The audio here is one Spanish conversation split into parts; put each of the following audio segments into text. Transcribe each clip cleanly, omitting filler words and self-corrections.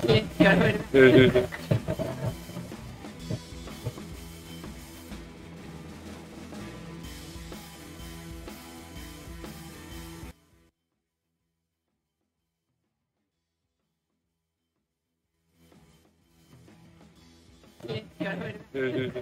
Sí, qué barbaridad. Sí, sí, sí. Sí, qué barbaridad. Sí, sí, sí.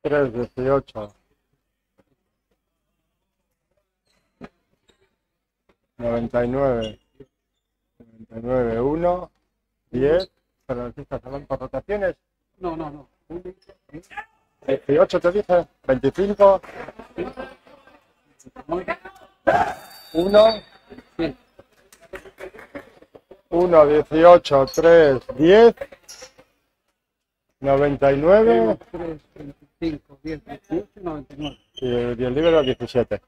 3, 18, 99, 99, 1, 10, pero ¿qué estás hablando por rotaciones? No. 18 te dije, 25, 1, 1, 18, 3, 10, 99 3, 25, 10, 18, 99. y el libro 17.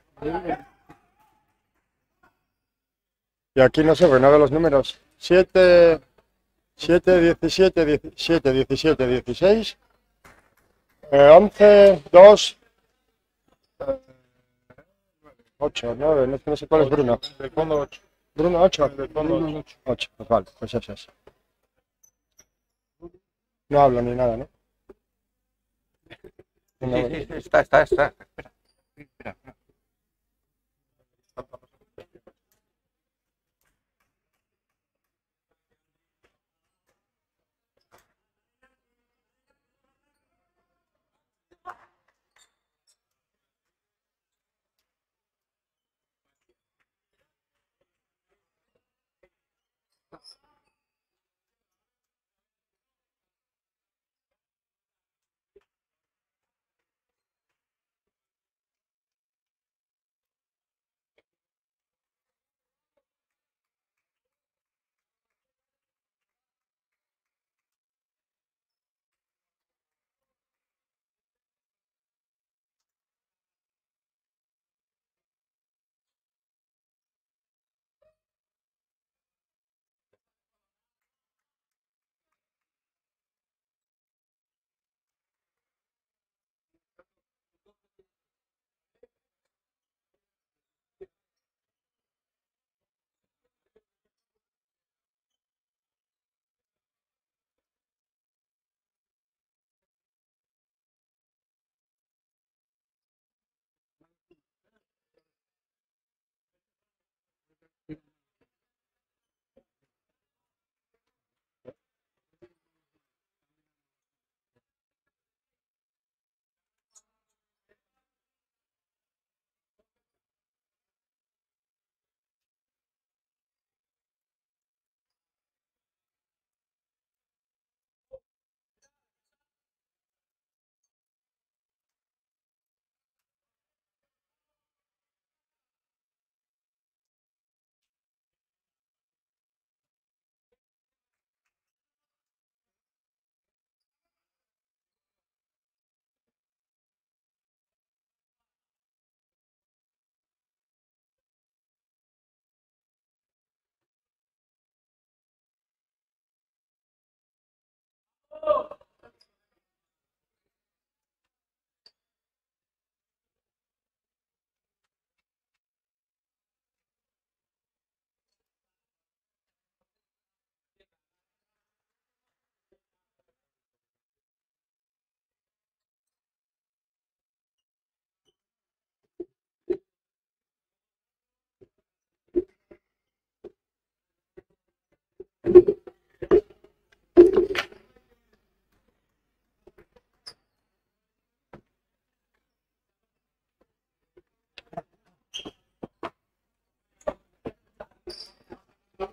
Y aquí no sé, porque no veo los números. 7, 17, 17, 17, 16, 11, 2, 8, 9, no sé cuál es Bruno. Del fondo 8. Bruno 8. Del fondo 8. 8, pues vale, pues eso es. No hablo ni nada, ¿no? Sí, está. Espera.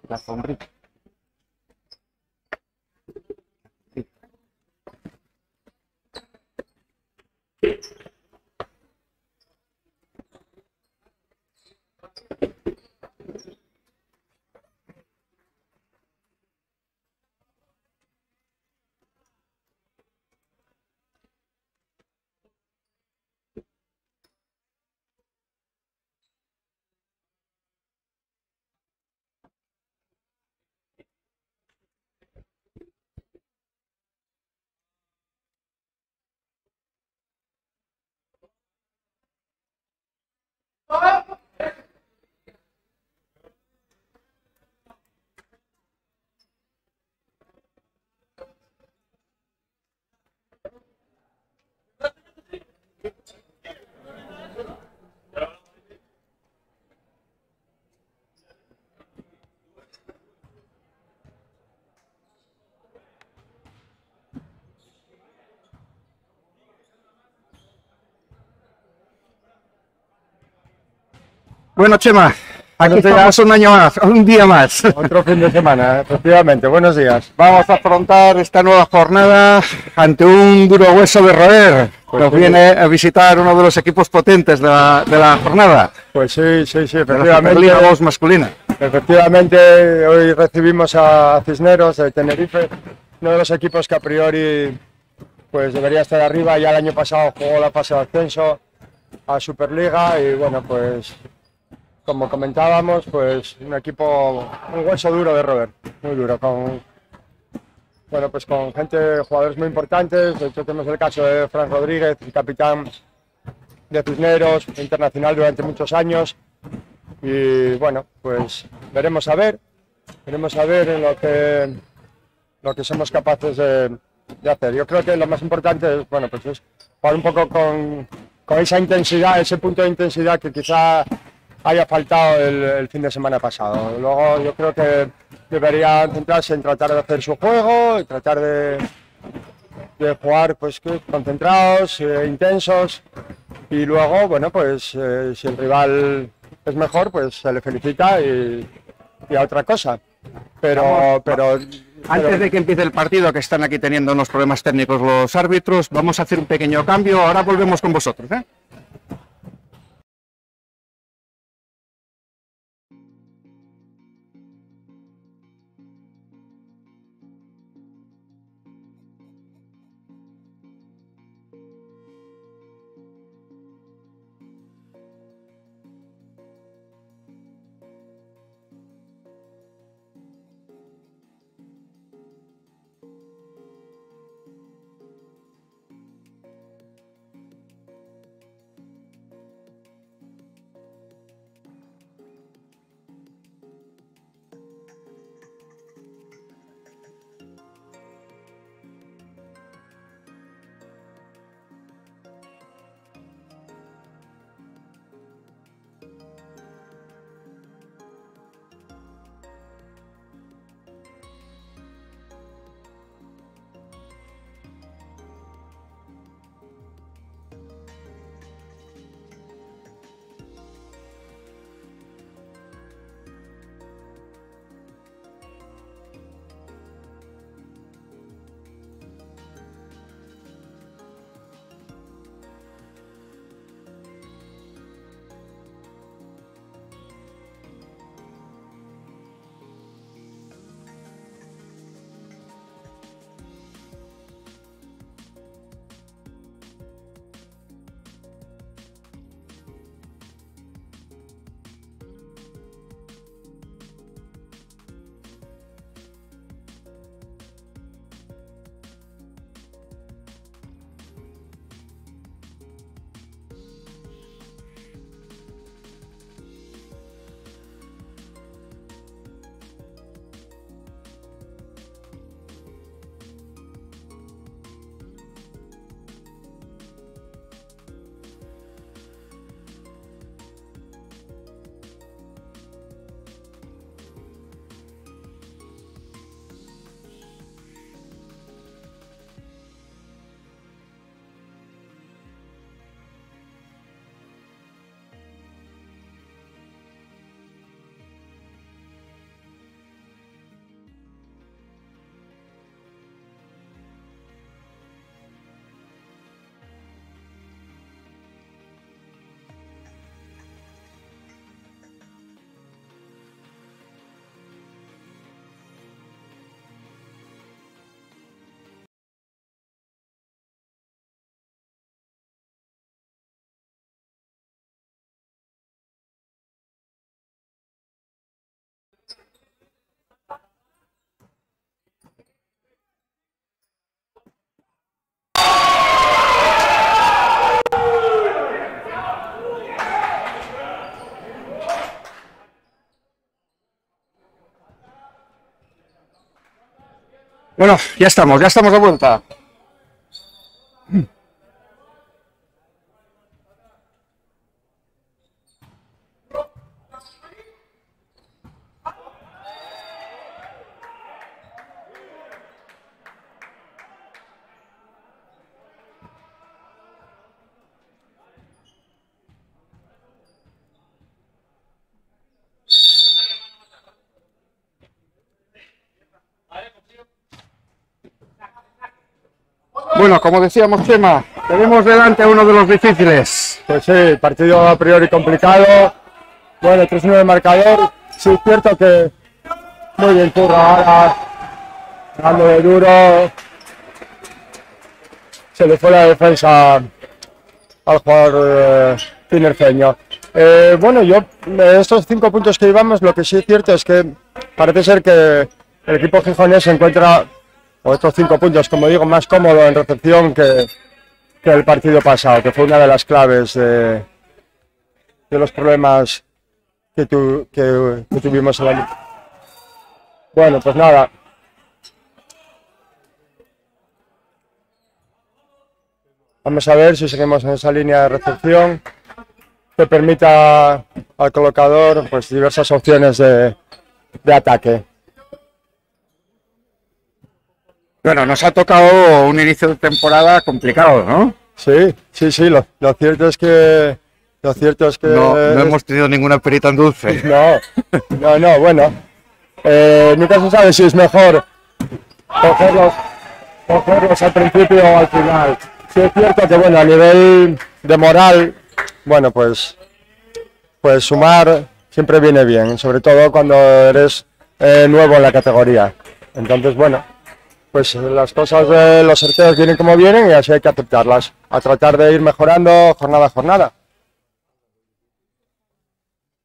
La sombrita. Bueno, Chema, aquí Buenos días. estamos un año más, un día más. Otro fin de semana, efectivamente. Buenos días. Vamos a afrontar esta nueva jornada ante un duro hueso de roer. Pues Nos sí. viene a visitar uno de los equipos potentes de la jornada, Pues sí, de la efectivamente. Superliga 2 masculina. Efectivamente, hoy recibimos a Cisneros de Tenerife, uno de los equipos que a priori pues debería estar arriba. Ya el año pasado jugó la fase de ascenso a Superliga y bueno, pues como comentábamos, pues un equipo, un hueso duro de roer, muy duro, con bueno, pues con gente, jugadores muy importantes. De hecho, tenemos el caso de Fran Rodríguez, el capitán de Cisneros, internacional durante muchos años. Y bueno, pues veremos a ver en lo que somos capaces de hacer. Yo creo que lo más importante es, bueno, pues es jugar un poco con esa intensidad, ese punto de intensidad que quizá haya faltado el fin de semana pasado. Luego yo creo que deberían centrarse en tratar de hacer su juego y tratar de jugar pues concentrados, intensos, y luego, bueno, pues si el rival es mejor, pues se le felicita y a otra cosa. Pero Antes de que empiece el partido, que están aquí teniendo unos problemas técnicos los árbitros, vamos a hacer un pequeño cambio. Ahora volvemos con vosotros, ¿eh? Bueno, ya estamos de vuelta. Bueno, como decíamos, Chema, tenemos delante a uno de los difíciles. Pues sí, partido a priori complicado. Bueno, 3-1 de marcador. Sí, es cierto que muy bien Curro ahora, dando de duro. Se le fue la defensa al jugador tinerfeño. Bueno, estos 5 puntos que llevamos, lo que sí es cierto es que parece ser que el equipo gijonés se encuentra, o estos 5 puntos, como digo, más cómodo en recepción que el partido pasado, que fue una de las claves de los problemas que tuvimos el año. Bueno, pues nada. Vamos a ver si seguimos en esa línea de recepción que permita al colocador pues diversas opciones de ataque. Bueno, nos ha tocado un inicio de temporada complicado, ¿no? Sí, lo cierto es que No hemos tenido ninguna perita en dulce. No, bueno. Nunca se sabe si es mejor cogerlos al principio o al final. Sí es cierto que, bueno, a nivel de moral, bueno, pues sumar siempre viene bien, sobre todo cuando eres nuevo en la categoría. Entonces, bueno, pues las cosas de los sorteos vienen como vienen y así hay que aceptarlas, a tratar de ir mejorando jornada a jornada.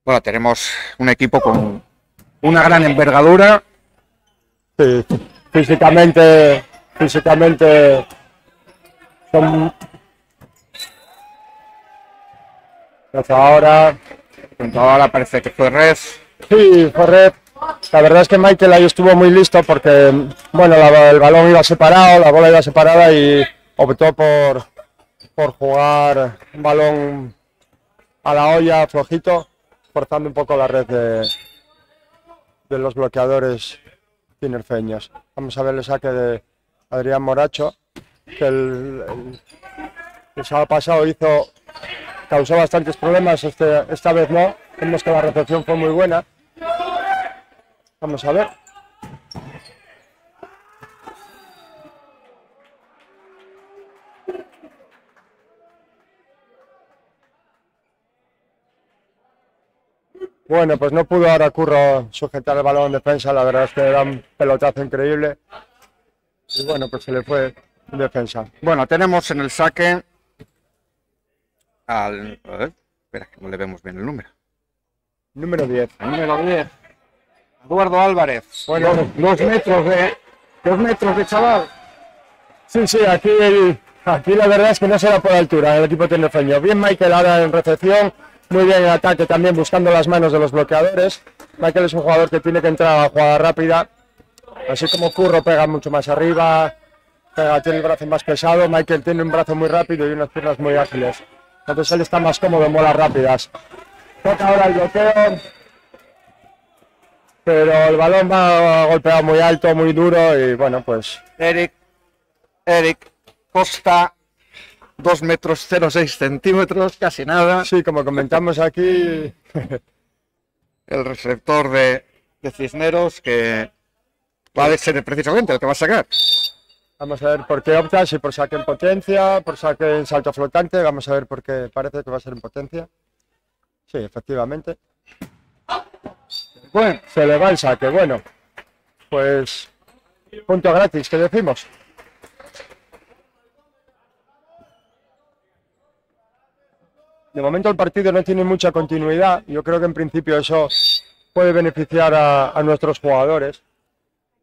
Bueno, tenemos un equipo con una gran envergadura. Sí, físicamente son... Ahora parece que fue red. Sí, fue red. La verdad es que Michael ahí estuvo muy listo porque, bueno, el balón iba separado, la bola iba separada y optó por jugar un balón a la olla, flojito, forzando un poco la red de los bloqueadores tinerfeños. Vamos a ver el saque de Adrián Moracho, que el sábado pasado causó bastantes problemas, esta vez no. Vemos que la recepción fue muy buena. Vamos a ver. Bueno, pues no pudo ahora Curro sujetar el balón en defensa, la verdad es que era un pelotazo increíble. Y bueno, pues se le fue en defensa. Bueno, tenemos en el saque al... A ver, espera, que no le vemos bien el número. Número 10. El número 10. Eduardo Álvarez. Bueno, 2 metros de chaval. Sí, aquí la verdad es que no será por altura el equipo tinerfeño. Bien Michael ahora en recepción, muy bien en ataque también buscando las manos de los bloqueadores. Michael es un jugador que tiene que entrar a la jugada rápida, así como Curro pega mucho más arriba, tiene el brazo más pesado. Michael tiene un brazo muy rápido y unas piernas muy ágiles, entonces él está más cómodo en bolas rápidas. Toca ahora el bloqueo, pero el balón va golpeado muy alto, muy duro y bueno, pues... Eric Costa, 2 metros 0,6 centímetros, casi nada. Sí, como comentamos aquí... El receptor de Cisneros, que va a ser precisamente el que va a sacar. Vamos a ver por qué opta, si por saque en potencia, por saque en salto flotante. Vamos a ver por qué parece que va a ser en potencia. Sí, efectivamente. Bueno, se le va el saque. Bueno, pues punto gratis, ¿qué decimos? De momento el partido no tiene mucha continuidad. Yo creo que en principio eso puede beneficiar a nuestros jugadores.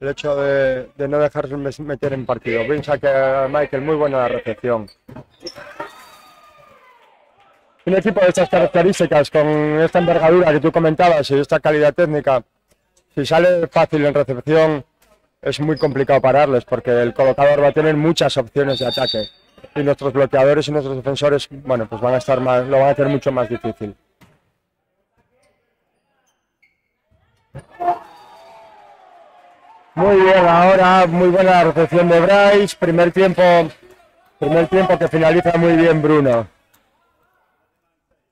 El hecho de no dejarse meter en partido. Bien saque a Michael, muy buena la recepción. Un equipo de estas características, con esta envergadura que tú comentabas y esta calidad técnica, si sale fácil en recepción, es muy complicado pararles porque el colocador va a tener muchas opciones de ataque. Y nuestros bloqueadores y nuestros defensores, bueno, pues lo van a tener mucho más difícil. Muy bien, ahora muy buena la recepción de Bryce, primer tiempo que finaliza muy bien Bruno.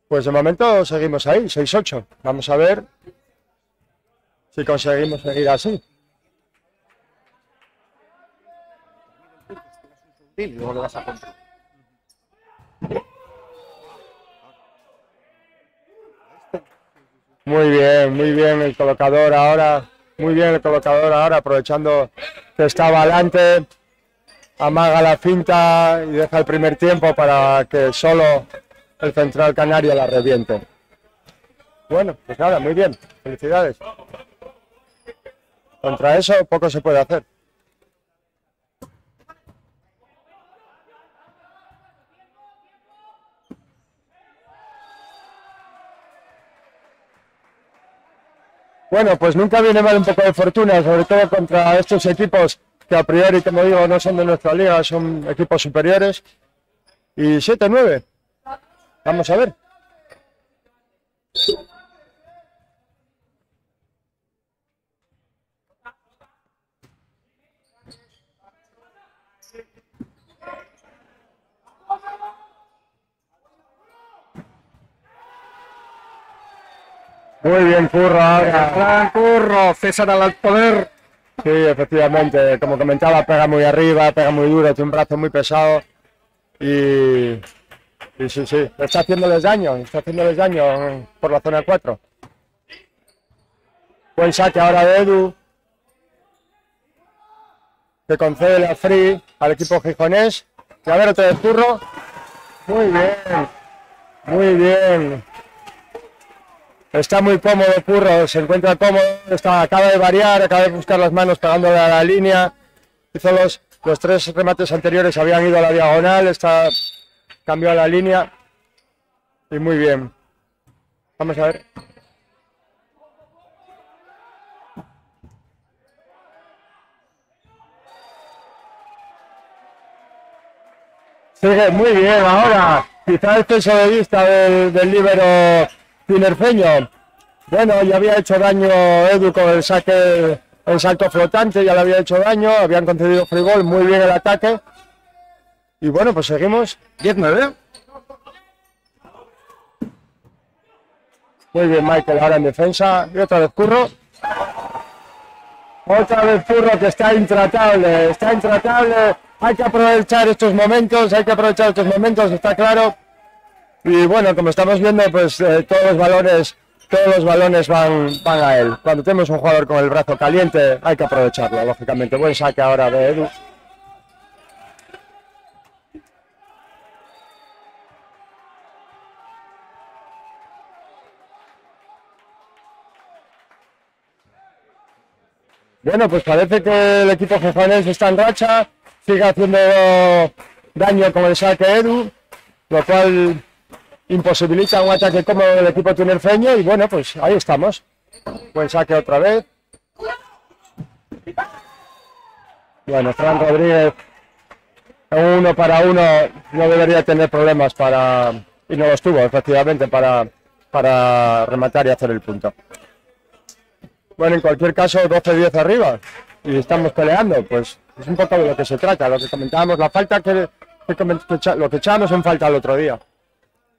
Pues de momento seguimos ahí, 6-8. Vamos a ver si conseguimos seguir así. y luego le das a control. Muy bien el colocador ahora. Muy bien el colocador ahora, aprovechando que estaba adelante. Amaga la finta y deja el primer tiempo para que solo el central canario la reviente. Bueno, pues nada, muy bien. Felicidades. Contra eso poco se puede hacer. Bueno, pues nunca viene mal un poco de fortuna, sobre todo contra estos equipos que a priori, como digo, no son de nuestra liga, son equipos superiores. Y 7-9. Vamos a ver. Muy bien, Curro ahora. Gran Curro, César al poder. Sí, efectivamente, como comentaba, pega muy arriba, pega muy duro, tiene un brazo muy pesado y sí, está haciéndoles daño por la zona 4. Buen saque ahora de Edu, que concede la free al equipo gijonés. Y a ver, otro de Curro. Muy bien. Está muy cómodo Curro, se encuentra cómodo, acaba de variar, acaba de buscar las manos pegándole a la línea. Hizo los 3 remates anteriores, habían ido a la diagonal, cambió a la línea y muy bien. Vamos a ver. Sigue muy bien ahora, quizá el peso de vista del líbero tinerfeño. Bueno, ya había hecho daño Edu con el salto flotante, ya le había hecho daño, habían concedido free ball, muy bien el ataque. Y bueno, pues seguimos. 10-9. Muy bien Michael ahora en defensa. Y otra vez Curro. Otra vez Curro, que está intratable. Hay que aprovechar estos momentos, está claro. Y bueno, como estamos viendo, pues todos los balones van a él. Cuando tenemos un jugador con el brazo caliente, hay que aprovecharlo, lógicamente. Buen saque ahora de Edu. Bueno, pues parece que el equipo gijonés está en racha, sigue haciendo daño con el saque Edu, lo cual imposibilita un ataque cómodo del equipo tinerfeño y bueno, pues ahí estamos. Buen saque otra vez. Bueno, Fran Rodríguez, en 1 para 1 no debería tener problemas y no los tuvo efectivamente para rematar y hacer el punto. Bueno, en cualquier caso 12-10 arriba y estamos peleando, pues es un poco de lo que se trata, lo que comentábamos, la falta lo que echábamos en falta el otro día.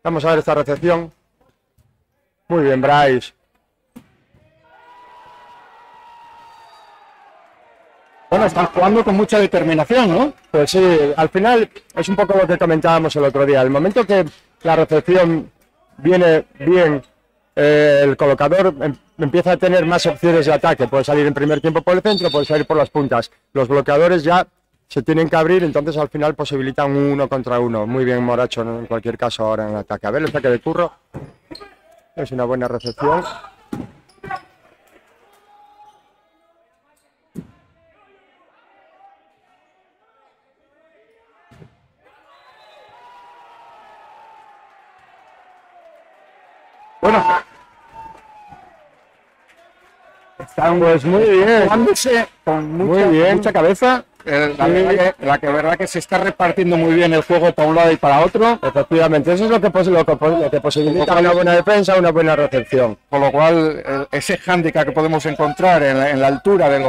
Vamos a ver esta recepción. Muy bien, Bryce. Bueno, están jugando con mucha determinación, ¿no? Pues sí, al final es un poco lo que comentábamos el otro día. El momento que la recepción viene bien, el colocador empieza a tener más opciones de ataque. Puede salir en primer tiempo por el centro, puede salir por las puntas. Los bloqueadores ya se tienen que abrir, entonces al final posibilitan un 1 contra 1. Muy bien Moracho, ¿no? En cualquier caso ahora en el ataque. A ver el saque de Curro. Es una buena recepción. Bueno, Están pues muy bien. jugándose con mucha cabeza. La verdad que se está repartiendo muy bien el juego para un lado y para otro. Efectivamente, eso es lo que posibilita una buena defensa, una buena recepción. Con lo cual, ese hándicap que podemos encontrar en la altura de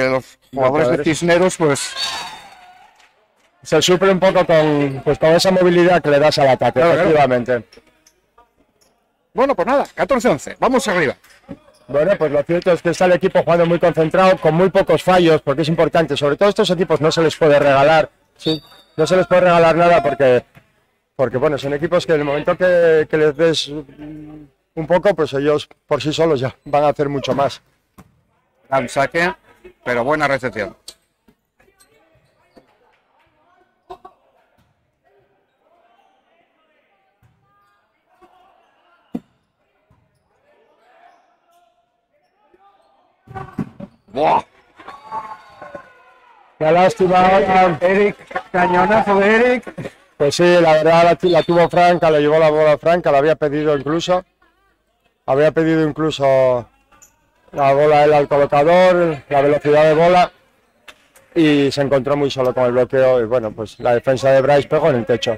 los jugadores de Cisneros, pues se suple un poco con esa movilidad que le das al ataque, claro, efectivamente. Bueno, pues nada, 14-11, vamos arriba. Bueno, pues lo cierto es que está el equipo jugando muy concentrado, con muy pocos fallos, porque es importante. Sobre todo a estos equipos no se les puede regalar sí. No se les puede regalar nada porque bueno, son equipos que en el momento que les des un poco, pues ellos por sí solos ya van a hacer mucho más. Gran saque, pero buena recepción. ¡Buah! Qué lástima ahora. Eric, cañonazo de Eric. Pues sí, la verdad la tuvo franca, le llevó la bola franca, la había pedido incluso. Había pedido incluso la bola él al colocador, la velocidad de bola y se encontró muy solo con el bloqueo y bueno, pues la defensa de Bryce pegó en el techo.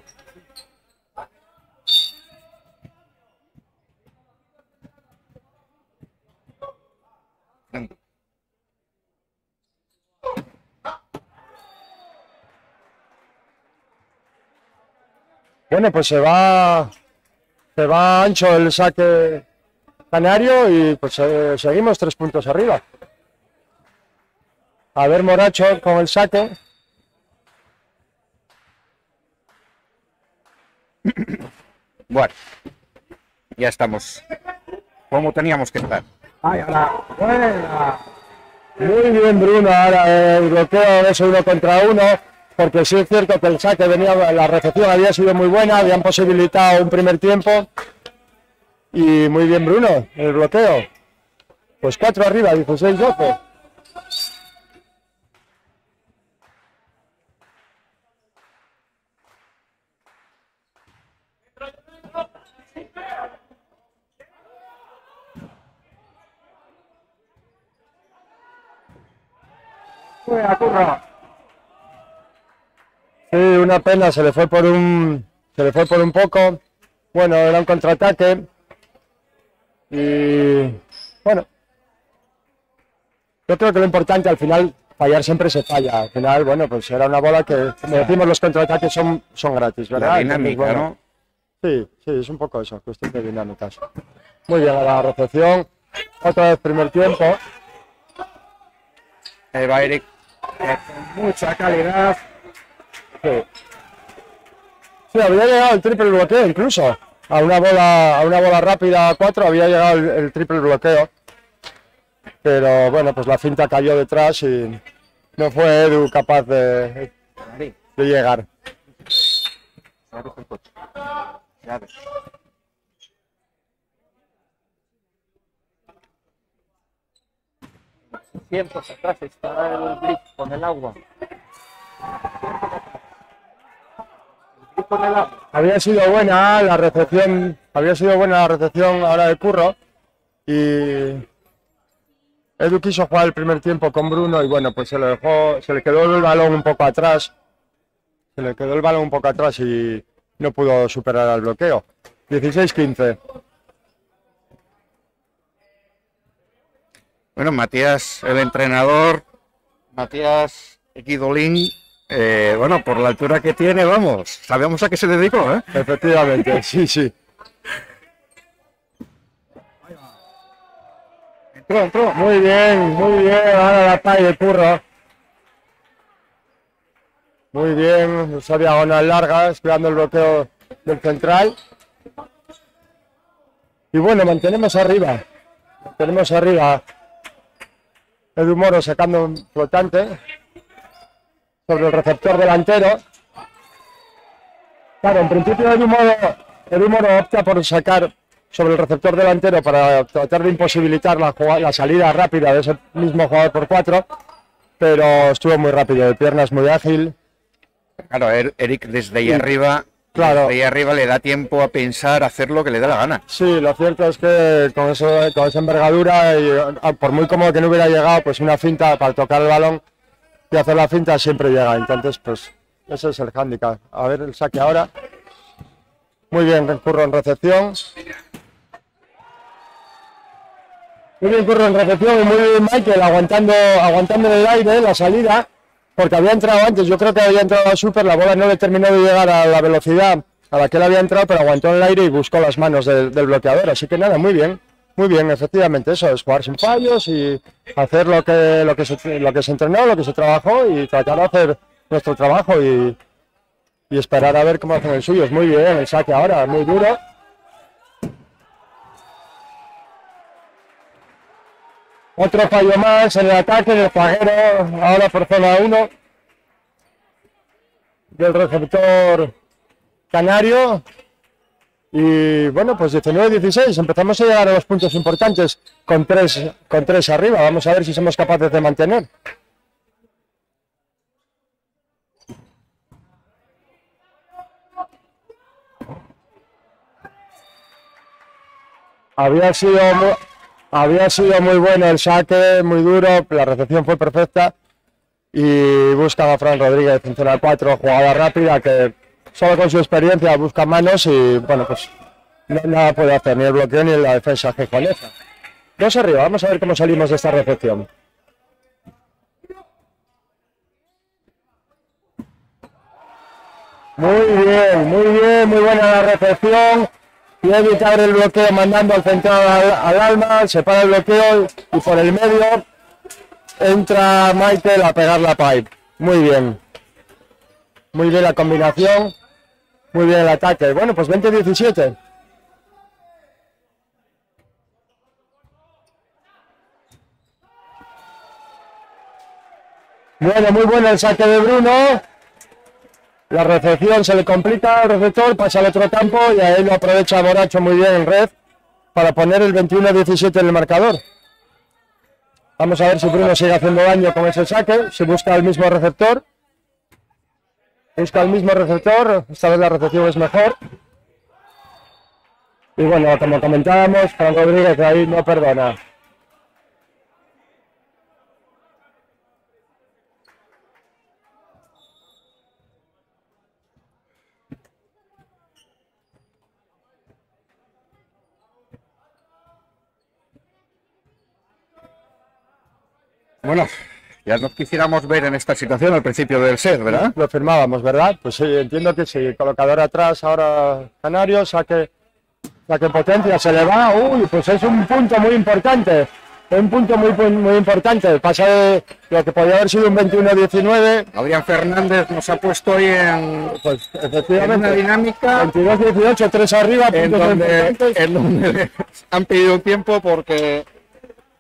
Bueno, pues se va ancho el saque canario y pues seguimos 3 puntos arriba. A ver Moracho con el saque. Bueno, ya estamos como teníamos que estar. Ay, ahora, buena. Muy bien Bruno, ahora el bloqueo es 1 contra 1, porque sí es cierto que el saque venía, la recepción había sido muy buena, habían posibilitado un primer tiempo y muy bien Bruno, el bloqueo. Pues 4 arriba, 16-12. Buena, curra. Sí, una pena, se le fue por un poco. Bueno, era un contraataque. Y bueno, yo creo que lo importante al final, fallar siempre se falla. Al final, bueno, pues era una bola que, como decimos, los contraataques son gratis, ¿verdad? La dinámica, Entonces, bueno, sí, es un poco eso, cuestión de dinámicas. Muy bien, a la recepción. Otra vez primer tiempo. Ahí va Eric. Con mucha calidad. Sí. Sí, había llegado el triple bloqueo incluso. A una bola rápida a 4 había llegado el triple bloqueo. Pero bueno, pues la finta cayó detrás y no fue Edu capaz de llegar. Cientos atrás está el blitz con el agua. Había sido buena la recepción ahora de Curro y Edu quiso jugar el primer tiempo con Bruno y bueno, pues se le quedó el balón un poco atrás. Se le quedó el balón un poco atrás y no pudo superar al bloqueo. 16-15. Bueno, Matías, el entrenador, Matías Equidolín, bueno, por la altura que tiene, vamos, sabemos a qué se dedicó, ¿eh? Efectivamente, sí. Entró. Muy bien, ahora la pay de Curro. Muy bien, esa diagonal larga, esperando el bloqueo del central. Y bueno, mantenemos arriba. Edu Moro sacando un flotante sobre el receptor delantero. Claro, en principio Edu Moro opta por sacar sobre el receptor delantero para tratar de imposibilitar la salida rápida de ese mismo jugador por 4, pero estuvo muy rápido, de piernas muy ágil. Claro, Eric desde ahí arriba, claro. Desde ahí arriba le da tiempo a pensar, a hacer lo que le da la gana. Sí, lo cierto es que con esa envergadura, y por muy cómodo que no hubiera llegado, pues una finta para tocar el balón y hacer la finta siempre llega. Entonces, pues ese es el hándicap. A ver el saque ahora. Muy bien, Curro en recepción. Muy bien Curro en recepción y muy bien Michael aguantando en el aire la salida, porque había entrado antes, yo creo que había entrado a Super, la bola no le terminó de llegar a la velocidad a la que él había entrado, pero aguantó en el aire y buscó las manos del bloqueador, así que nada, muy bien, efectivamente, eso es jugar sin fallos y hacer lo que se entrenó, lo que se trabajó y tratar de hacer nuestro trabajo y esperar a ver cómo hacen el suyo. Es muy bien el saque ahora, muy duro. Otro fallo más en el ataque del zaguero, ahora por zona 1 del receptor canario. Y bueno, pues 19-16, empezamos a llegar a los puntos importantes con tres arriba. Vamos a ver si somos capaces de mantener. Había sido muy bueno el saque, muy duro, la recepción fue perfecta y buscan a Fran Rodríguez en zona 4, jugada rápida que solo con su experiencia busca manos y bueno, pues nada puede hacer, ni el bloqueo ni la defensa gijonesa. Dos arriba, vamos a ver cómo salimos de esta recepción. Muy buena la recepción. Y evitar el bloqueo mandando al central al alma, se para el bloqueo y por el medio entra Michael a pegar la pipe. Muy bien la combinación, muy bien el ataque. Bueno, pues 20-17. Bueno, muy bueno el saque de Bruno. La recepción se le complica al receptor, pasa al otro campo y ahí lo aprovecha Moracho muy bien en red para poner el 21-17 en el marcador. Vamos a ver si Bruno sigue haciendo daño con ese saque, si busca el mismo receptor. Busca el mismo receptor, esta vez la recepción es mejor. Y bueno, como comentábamos, Fran Rodríguez ahí no perdona. Bueno, ya nos quisiéramos ver en esta situación al principio del set, ¿verdad? Lo firmábamos, ¿verdad? Pues sí, entiendo que sí. Colocador atrás ahora Canario, saque potencia, se le va. Uy, pues es un punto muy importante. Un punto muy importante. Pasa de lo que podría haber sido un 21-19. Adrián Fernández nos ha puesto hoy Pues efectivamente, en una dinámica 22-18, 3 arriba, en puntos donde importantes. han pedido un tiempo porque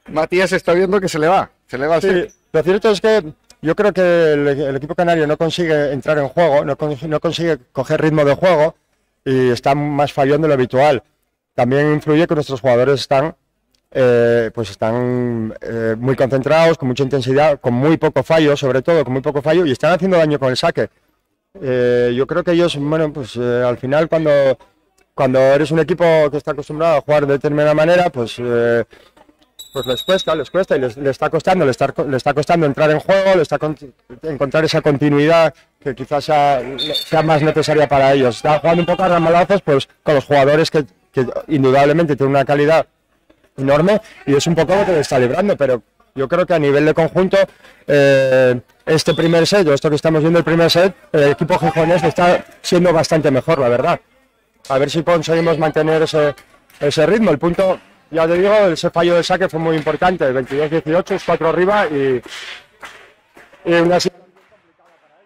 Matías está viendo que se le va el Sí, set. lo cierto es que yo creo que el equipo canario no consigue entrar en juego, no consigue coger ritmo de juego y está más fallando de lo habitual. También influye que nuestros jugadores están muy concentrados, con mucha intensidad, con muy poco fallo, sobre todo con muy poco fallo, y están haciendo daño con el saque. Yo creo que ellos, bueno, pues al final cuando eres un equipo que está acostumbrado a jugar de determinada manera, pues les cuesta y le está costando entrar en juego, encontrar esa continuidad que quizás sea más necesaria para ellos. Están jugando un poco a ramalazos pues, con los jugadores que indudablemente tienen una calidad enorme y es un poco lo que les está librando, pero yo creo que a nivel de conjunto este primer set, o esto que estamos viendo el primer set, el equipo gijonés está siendo bastante mejor, la verdad. A ver si conseguimos mantener ese ritmo. El punto, ya te digo, ese fallo de saque fue muy importante, 22-18, es 4 arriba y una situación complicada para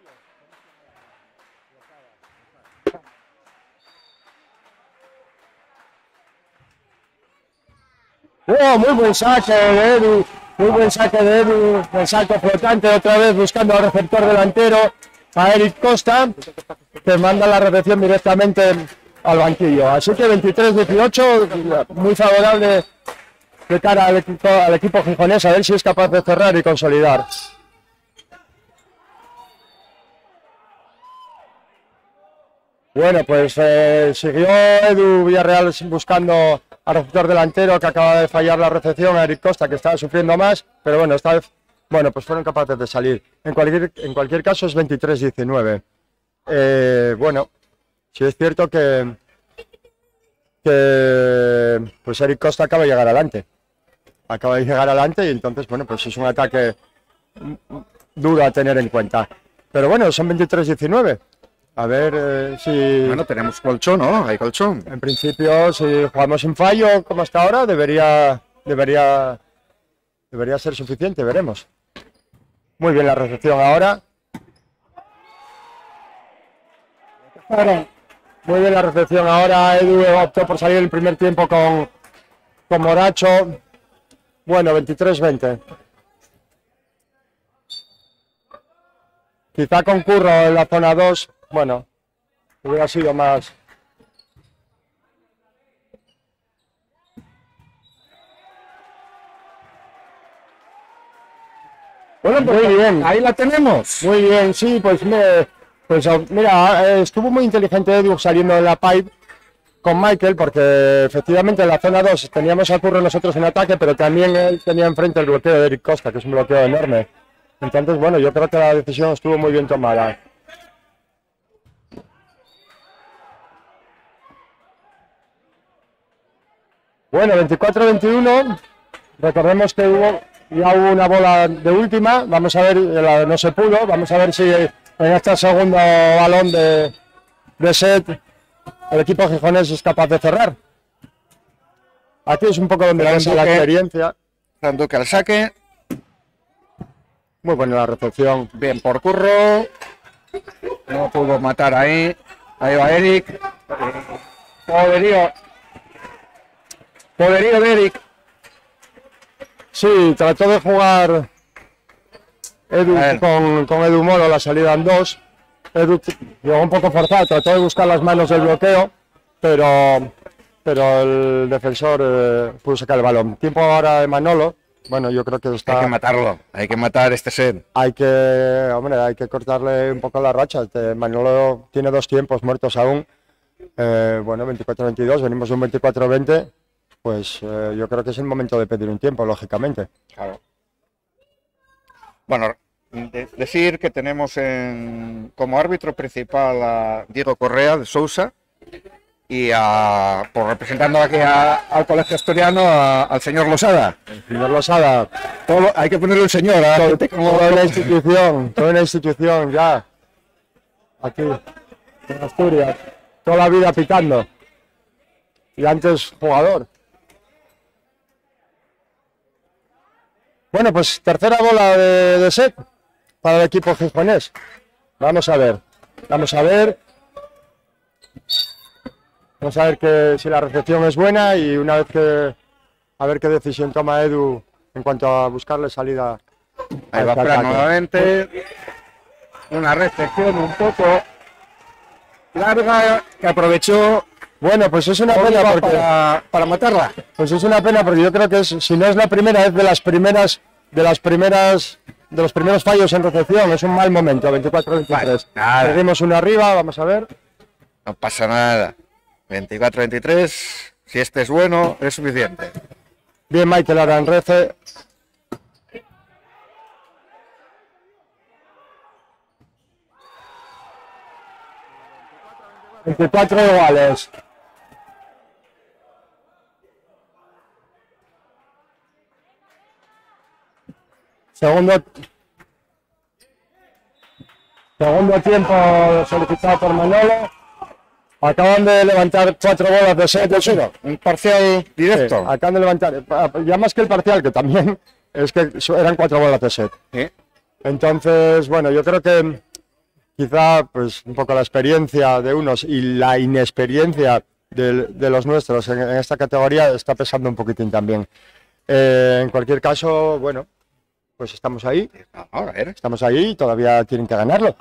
ellos. Muy buen saque de Edu, el salto flotante otra vez buscando al receptor delantero, a Eric Costa, que manda la recepción directamente al banquillo. Así que 23-18, muy favorable de cara al equipo gijonés, a ver si es capaz de cerrar y consolidar. Bueno, pues siguió Edu Villarreal buscando al receptor delantero, que acaba de fallar la recepción, a Eric Costa, que estaba sufriendo más, pero bueno, esta vez pues fueron capaces de salir. En cualquier caso es 23-19. Bueno, sí es cierto que pues Eric Costa acaba de llegar adelante. Y entonces, bueno, pues es un ataque duro a tener en cuenta. Pero bueno, son 23-19. A ver si... Bueno, tenemos colchón, ¿no? Hay colchón. En principio, si jugamos sin fallo, como hasta ahora, debería ser suficiente, veremos. Muy bien la recepción ahora. Muy bien la recepción. Ahora Edu optó por salir el primer tiempo con Moracho. Bueno, 23-20. Quizá con Curro en la zona 2, bueno, hubiera sido más. Bueno, pues Muy bien. ahí la tenemos. Muy bien, sí, pues mira, estuvo muy inteligente Edu saliendo de la pipe con Michael, porque efectivamente en la zona 2 teníamos a Curro nosotros en ataque, pero también él tenía enfrente el bloqueo de Eric Costa, que es un bloqueo enorme. Entonces, bueno, yo creo que la decisión estuvo muy bien tomada. Bueno, 24-21, recordemos que ya hubo una bola de última, vamos a ver, no se pudo, vamos a ver si en este segundo balón de set el equipo gijonés es capaz de cerrar. Aquí es un poco donde vemos la experiencia. Sanduque al saque. Muy buena la recepción. Bien por Curro. No pudo matar ahí. Ahí va Eric. Poderío. Poderío de Eric. Sí, trató de jugar Edu con Edu Moro la salida en 2. Edu llegó un poco forzado, trató de buscar las manos del bloqueo, pero el defensor pudo sacar el balón. Tiempo ahora de Manolo. Bueno, yo creo que está. Hay que matarlo, hay que matar este set. Hay que cortarle un poco la racha. Manolo tiene 2 tiempos muertos aún. Bueno, 24-22, venimos de un 24-20. Pues yo creo que es el momento de pedir un tiempo, lógicamente. Claro. Bueno, decir que tenemos como árbitro principal a Diego Correa de Sousa y por representando aquí al Colegio Asturiano al señor Losada. Señor Losada, Hay que ponerle un señor a gente como toda una institución ya, aquí, en Asturias, toda la vida pitando, y antes jugador. Bueno, pues tercera bola de set para el equipo gijonés. Vamos a ver si la recepción es buena y una vez a ver qué decisión toma Edu en cuanto a buscarle salida. Ahí va Fran nuevamente. Una recepción un poco larga que aprovechó. Bueno, pues es una pena para matarla. Pues es una pena porque yo creo que si no es la primera, es de los primeros fallos en recepción. Es un mal momento, 24-23. Vale, seguimos uno arriba, vamos a ver. No pasa nada. 24-23. Si este es bueno, es suficiente. Bien, Michael Aranrece. ...24 iguales. Segundo tiempo solicitado por Manolo. Acaban de levantar 4 bolas de set. Un parcial directo. Sí, acaban de levantar, ya más que el parcial, que también es que eran 4 bolas de set. ¿Sí? Entonces, bueno, yo creo que quizá pues un poco la experiencia de unos y la inexperiencia de los nuestros en esta categoría está pesando un poquitín también. En cualquier caso, bueno, pues estamos ahí. Ahora, Estamos ahí y todavía tienen que ganarlo.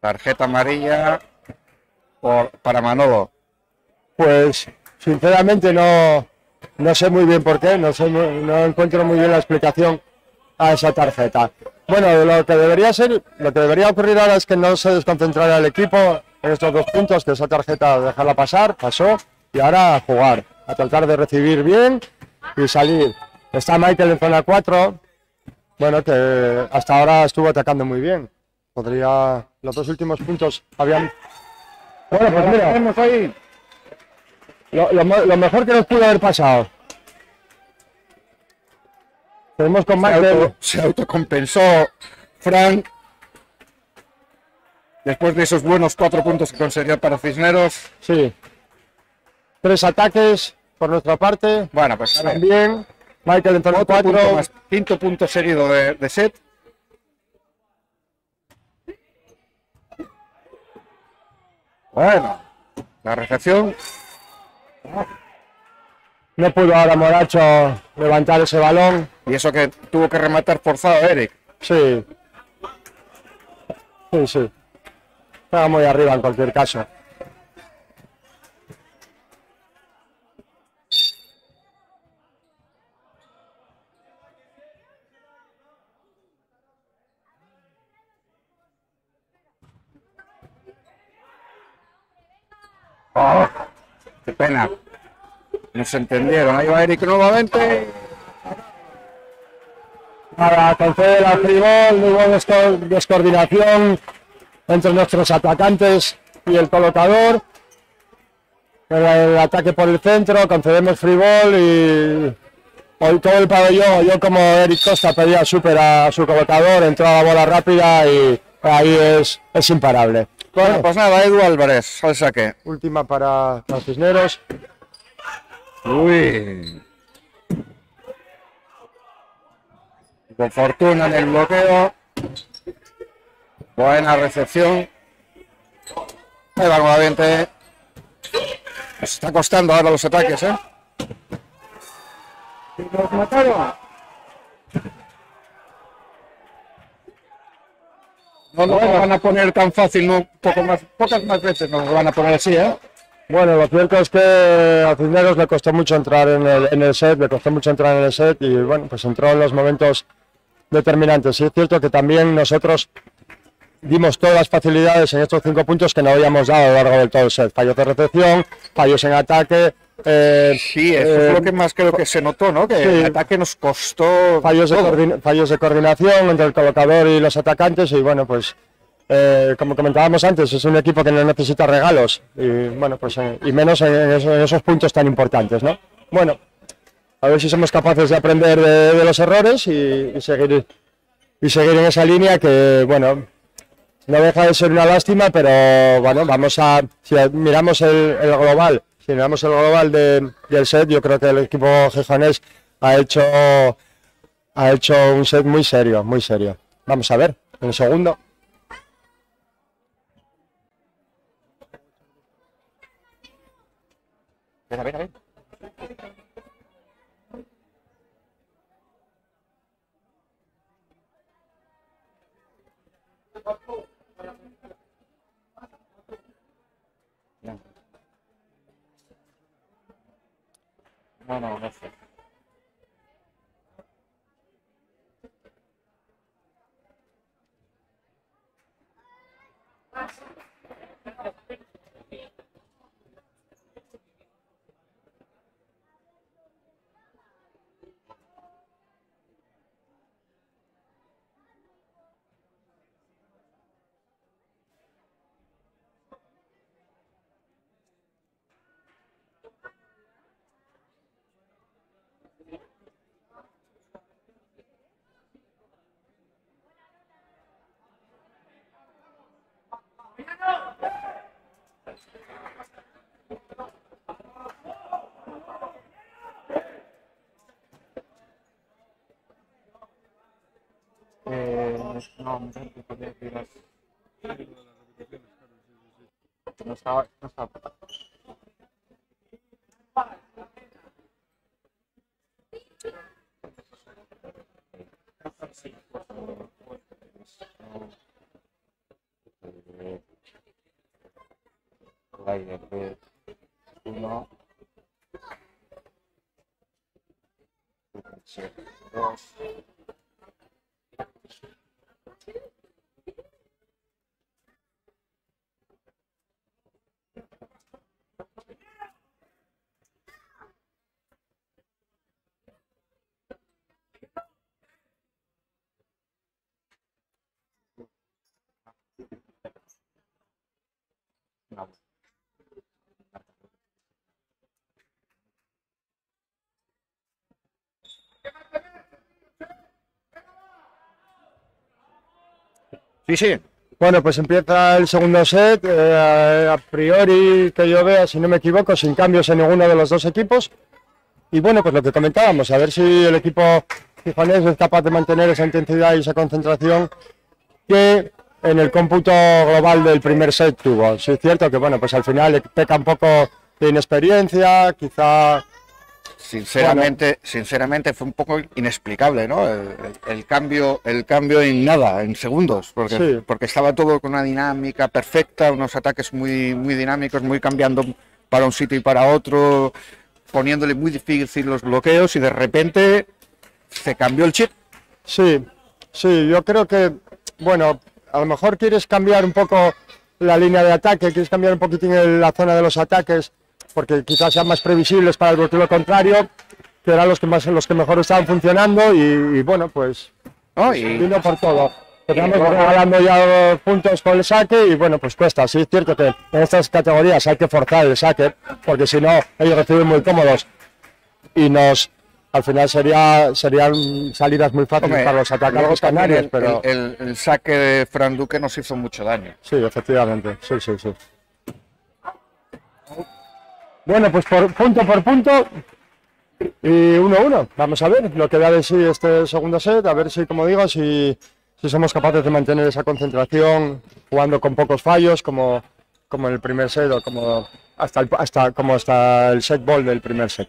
Tarjeta amarilla para Manolo. Pues sinceramente no sé muy bien por qué, no encuentro muy bien la explicación a esa tarjeta. Bueno, lo que debería ocurrir ahora es que no se desconcentrara el equipo en estos 2 puntos, que esa tarjeta dejarla pasar, pasó, y ahora a jugar, a tratar de recibir bien y salir. Está Michael en zona 4, bueno, que hasta ahora estuvo atacando muy bien. Podría, los dos últimos puntos habían... Bueno, pues mira, Tenemos ahí. lo mejor que nos pudo haber pasado. Tenemos con más de... Se autocompensó Frank después de esos buenos 4 puntos que consiguió para Cisneros. Sí. 3 ataques por nuestra parte. Bueno, pues a ver, También. Michael en torno a otro punto 4. más, quinto punto seguido de set. Bueno, la recepción. No pudo ahora Moracho levantar ese balón. Y eso que tuvo que rematar forzado Eric. Sí. Sí, sí. Estaba muy arriba en cualquier caso. Oh, qué pena. No se entendieron. Ahí va Eric nuevamente. Nada, concede la fribol, muy buena descoordinación entre nuestros atacantes y el colocador. El ataque por el centro, concedemos fribol y hoy todo el pabellón, yo como Eric Costa pedía súper a su colocador, entró a la bola rápida y ahí es imparable. Bueno, pues nada, Edu Álvarez, al saque. Última para los Cisneros. Uy. Con fortuna en el bloqueo. Buena recepción. Ahí va nuevamente. Nos está costando ahora los ataques, ¿eh? Nos mataron. No nos lo van a poner tan fácil, no, pocas más veces nos lo van a poner así, ¿eh? Bueno, lo cierto es que a Cisneros le costó mucho entrar en el set, y bueno, pues entró en los momentos determinantes. Sí es cierto que también nosotros dimos todas las facilidades en estos 5 puntos que no habíamos dado a lo largo del todo el set. Fallos de recepción, fallos en ataque. Sí, eso es lo que más creo que se notó, ¿no? Que sí. el ataque nos costó fallos de coordinación entre el colocador y los atacantes y bueno, pues como comentábamos antes, es un equipo que no necesita regalos y bueno, pues y menos en esos puntos tan importantes, ¿no? Bueno, a ver si somos capaces de aprender de los errores y seguir en esa línea que, bueno, no deja de ser una lástima, pero bueno, si miramos el global del set, yo creo que el equipo gijonés ha hecho un set muy serio, muy serio. Vamos a ver, en el segundo. A ver. No sé. No, no estaba. Uno, dos. Sí, sí. Bueno, pues empieza el segundo set, a priori que yo vea, si no me equivoco, sin cambios en ninguno de los dos equipos. Y bueno, pues lo que comentábamos, a ver si el equipo gijonés es capaz de mantener esa intensidad y esa concentración que en el cómputo global del primer set tuvo. Sí es cierto que bueno, pues al final le peca un poco de inexperiencia, quizá... Sinceramente fue un poco inexplicable, ¿no? El cambio en nada, en segundos, porque, Sí. porque estaba todo con una dinámica perfecta, unos ataques muy, muy dinámicos, muy cambiando para un sitio y para otro, poniéndole muy difícil los bloqueos y de repente se cambió el chip. Sí, sí, yo creo que, bueno, a lo mejor quieres cambiar un poco la línea de ataque, quieres cambiar un poquitín la zona de los ataques, porque quizás sean más previsibles para el bloqueo contrario, que eran los que mejor estaban funcionando y bueno, pues ¿No? vino por todo. Estamos regalando ya puntos con el saque y bueno, pues cuesta. Sí es cierto que en estas categorías hay que forzar el saque, porque si no, ellos reciben muy cómodos y al final serían salidas muy fáciles Hombre, para los atacantes luego también canarios, pero el saque de Fran Duque nos hizo mucho daño. sí, efectivamente, sí. Bueno, pues por punto y 1-1. Vamos a ver lo que da de sí este segundo set, a ver si, como digo, si somos capaces de mantener esa concentración jugando con pocos fallos, como en el primer set o como hasta el set ball del primer set.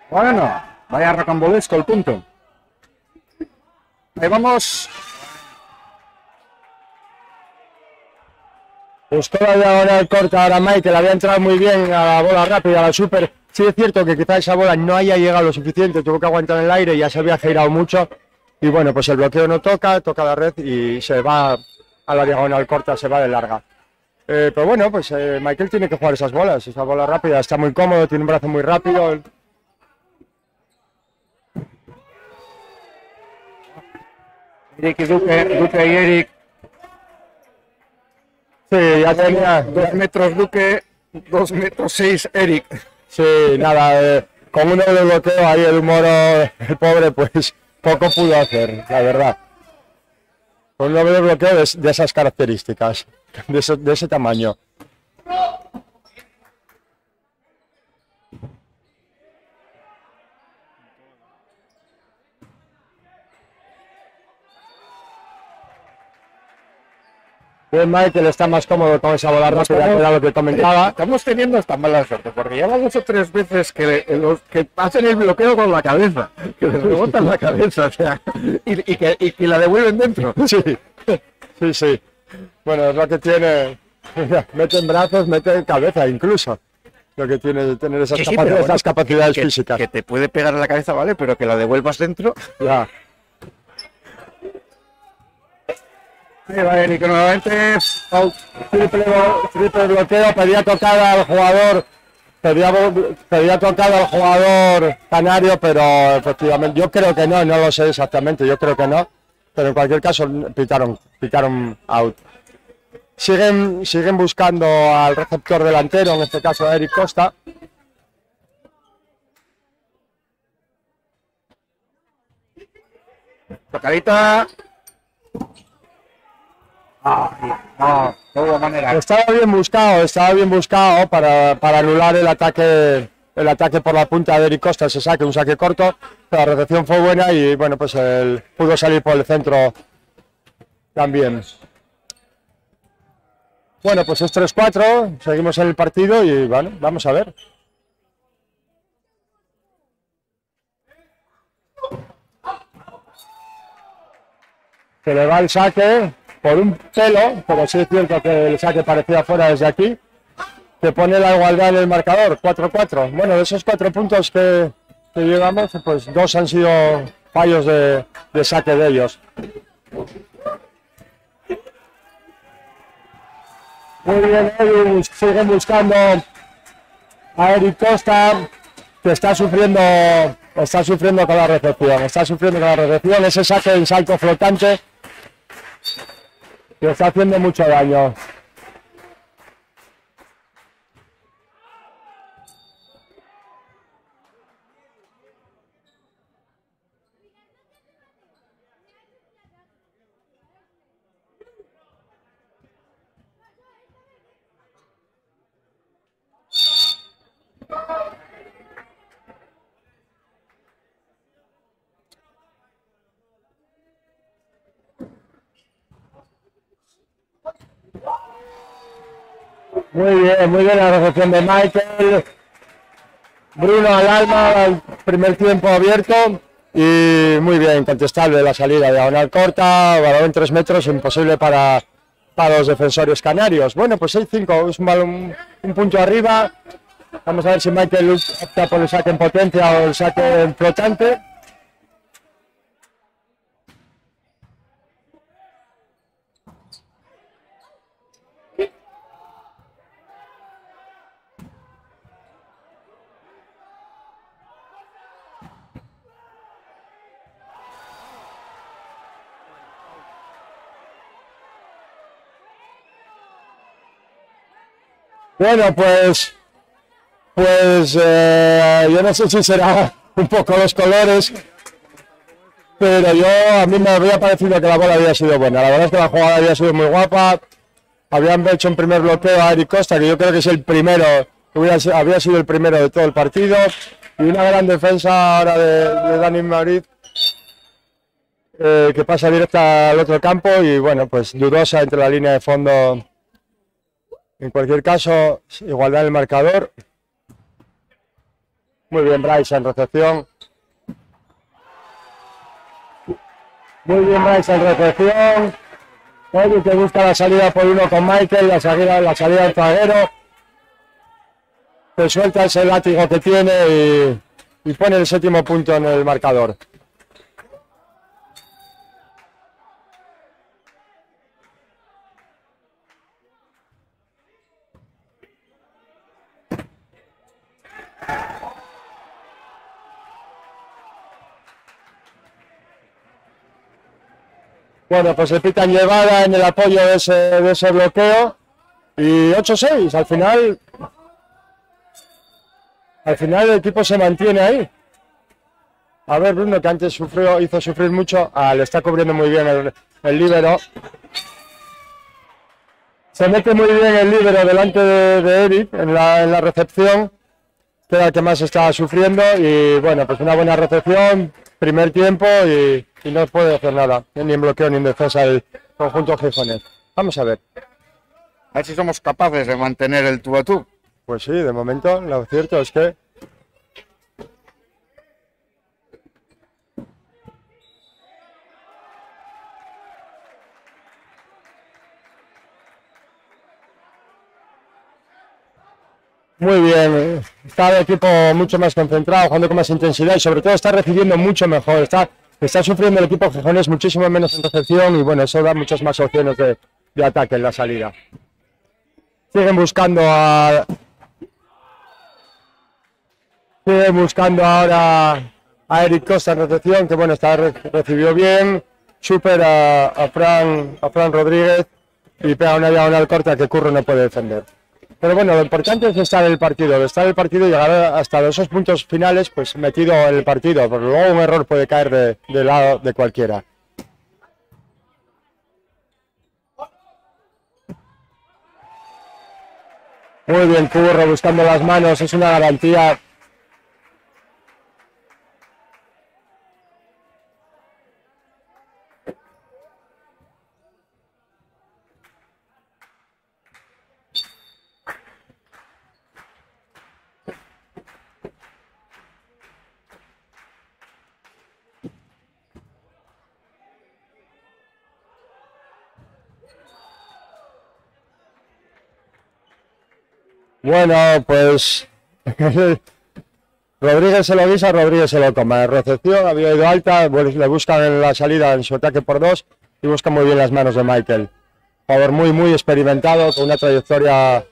Bueno, vaya rocambolesco el punto. Ahí vamos. Buscó la diagonal corta ahora Mike, que le había entrado muy bien a la bola rápida, a la super. Sí es cierto que quizá esa bola no haya llegado lo suficiente, tuvo que aguantar en el aire y ya se había girado mucho. Y bueno, pues el bloqueo no toca la red y se va a la diagonal corta, se va de larga. Pero bueno, pues Michael tiene que jugar esas bolas, esa bola rápida, está muy cómodo, tiene un brazo muy rápido. Eric y Duque y Eric. Sí, ya tenía... 2 metros Duque, 2 metros 6 Eric. Sí, nada, con uno de bloqueo ahí el Moro, el pobre, pues poco pudo hacer, la verdad. Con un de bloqueo de esas características, de ese tamaño. Bien, Michael está más cómodo con esa bola rápida, que era lo que comentaba. Estamos teniendo esta mala suerte, porque ya 2 o 3 veces que hacen el bloqueo con la cabeza, que les rebotan la cabeza, o sea, y que la devuelven dentro. Sí. Bueno, es lo que tiene. Mete en brazos, mete en cabeza incluso. Lo que tiene de tener esas, Sí, pero bueno, capacidades físicas. Que te puede pegar en la cabeza, ¿vale? Pero que la devuelvas dentro. Ya. Ahí va Eric nuevamente. Triple bloqueo, pedía tocada al jugador. Pedía tocada al jugador canario, pero efectivamente, yo creo que no lo sé exactamente, yo creo que no. Pero en cualquier caso pitaron out. Siguen buscando al receptor delantero, en este caso a Eric Costa. Tocadita. No hubo manera. Estaba bien buscado para anular el ataque por la punta de Eric Costa, ese saque, un saque corto. La recepción fue buena y bueno, pues él pudo salir por el centro también. Bueno, pues es 3-4, seguimos en el partido y bueno, vamos a ver. Se le va el saque por un pelo, pero sí es cierto que el saque parecía fuera desde aquí, que pone la igualdad en el marcador, 4-4. Bueno, de esos 4 puntos que llevamos, pues 2 han sido fallos de saque de ellos. Muy bien, Eric, siguen buscando a Eric Costa, que está sufriendo con la recepción, ese saque en salto flotante que está haciendo mucho daño. muy bien la recepción de Michael. Bruno al alma, al primer tiempo abierto y muy bien, incontestable la salida, diagonal corta, balón 3 metros, imposible para los defensores canarios. Bueno, pues 6-5, es un punto arriba. Vamos a ver si Michael opta por el saque en potencia o el saque en flotante. Bueno, pues yo no sé si será un poco los colores, pero a mí me había parecido que la bola había sido buena. La verdad es que la jugada había sido muy guapa. Habían hecho un primer bloqueo a Eric Costa, que yo creo que es el primero, había sido el primero de todo el partido. Y una gran defensa ahora de Dani Madrid, que pasa directa al otro campo y bueno, pues dudosa entre la línea de fondo. En cualquier caso, igualdad en el marcador. Muy bien Bryce en recepción. Muy bien Bryce en recepción. Eddie que busca la salida por uno con Michael, la salida del zaguero. Que suelta ese látigo que tiene y pone el 7º punto en el marcador. Bueno, pues se pitan llevada en el apoyo de ese bloqueo y 8-6. Al final el equipo se mantiene ahí. A ver, Bruno, que antes hizo sufrir mucho, le está cubriendo muy bien el líbero. Se mete muy bien el líbero delante de Eric en la recepción, que era el que más estaba sufriendo. Y bueno, pues una buena recepción, primer tiempo y no puede hacer nada, ni en bloqueo ni en defensa el conjunto gijonés. Vamos a ver. A ver si somos capaces de mantener el tú a tú. Pues sí, de momento lo cierto es que muy bien, está el equipo mucho más concentrado, jugando con más intensidad y sobre todo está recibiendo mucho mejor, está sufriendo el equipo gijonés muchísimo menos en recepción y bueno, eso da muchas más opciones de ataque en la salida. Siguen buscando ahora a Eric Costa en recepción, que bueno, recibió bien, supera a Fran Rodríguez y pega una diagonal corta que Curro no puede defender. Pero bueno, lo importante es estar en el partido, y llegar hasta esos puntos finales, pues metido en el partido, porque luego un error puede caer del lado de cualquiera. Muy bien, Curro buscando las manos, es una garantía. Bueno, pues Rodríguez se lo guisa, Rodríguez se lo toma. En recepción había ido alta, pues le buscan en la salida en su ataque por 2 y busca muy bien las manos de Michael. Jugador muy experimentado, con una trayectoria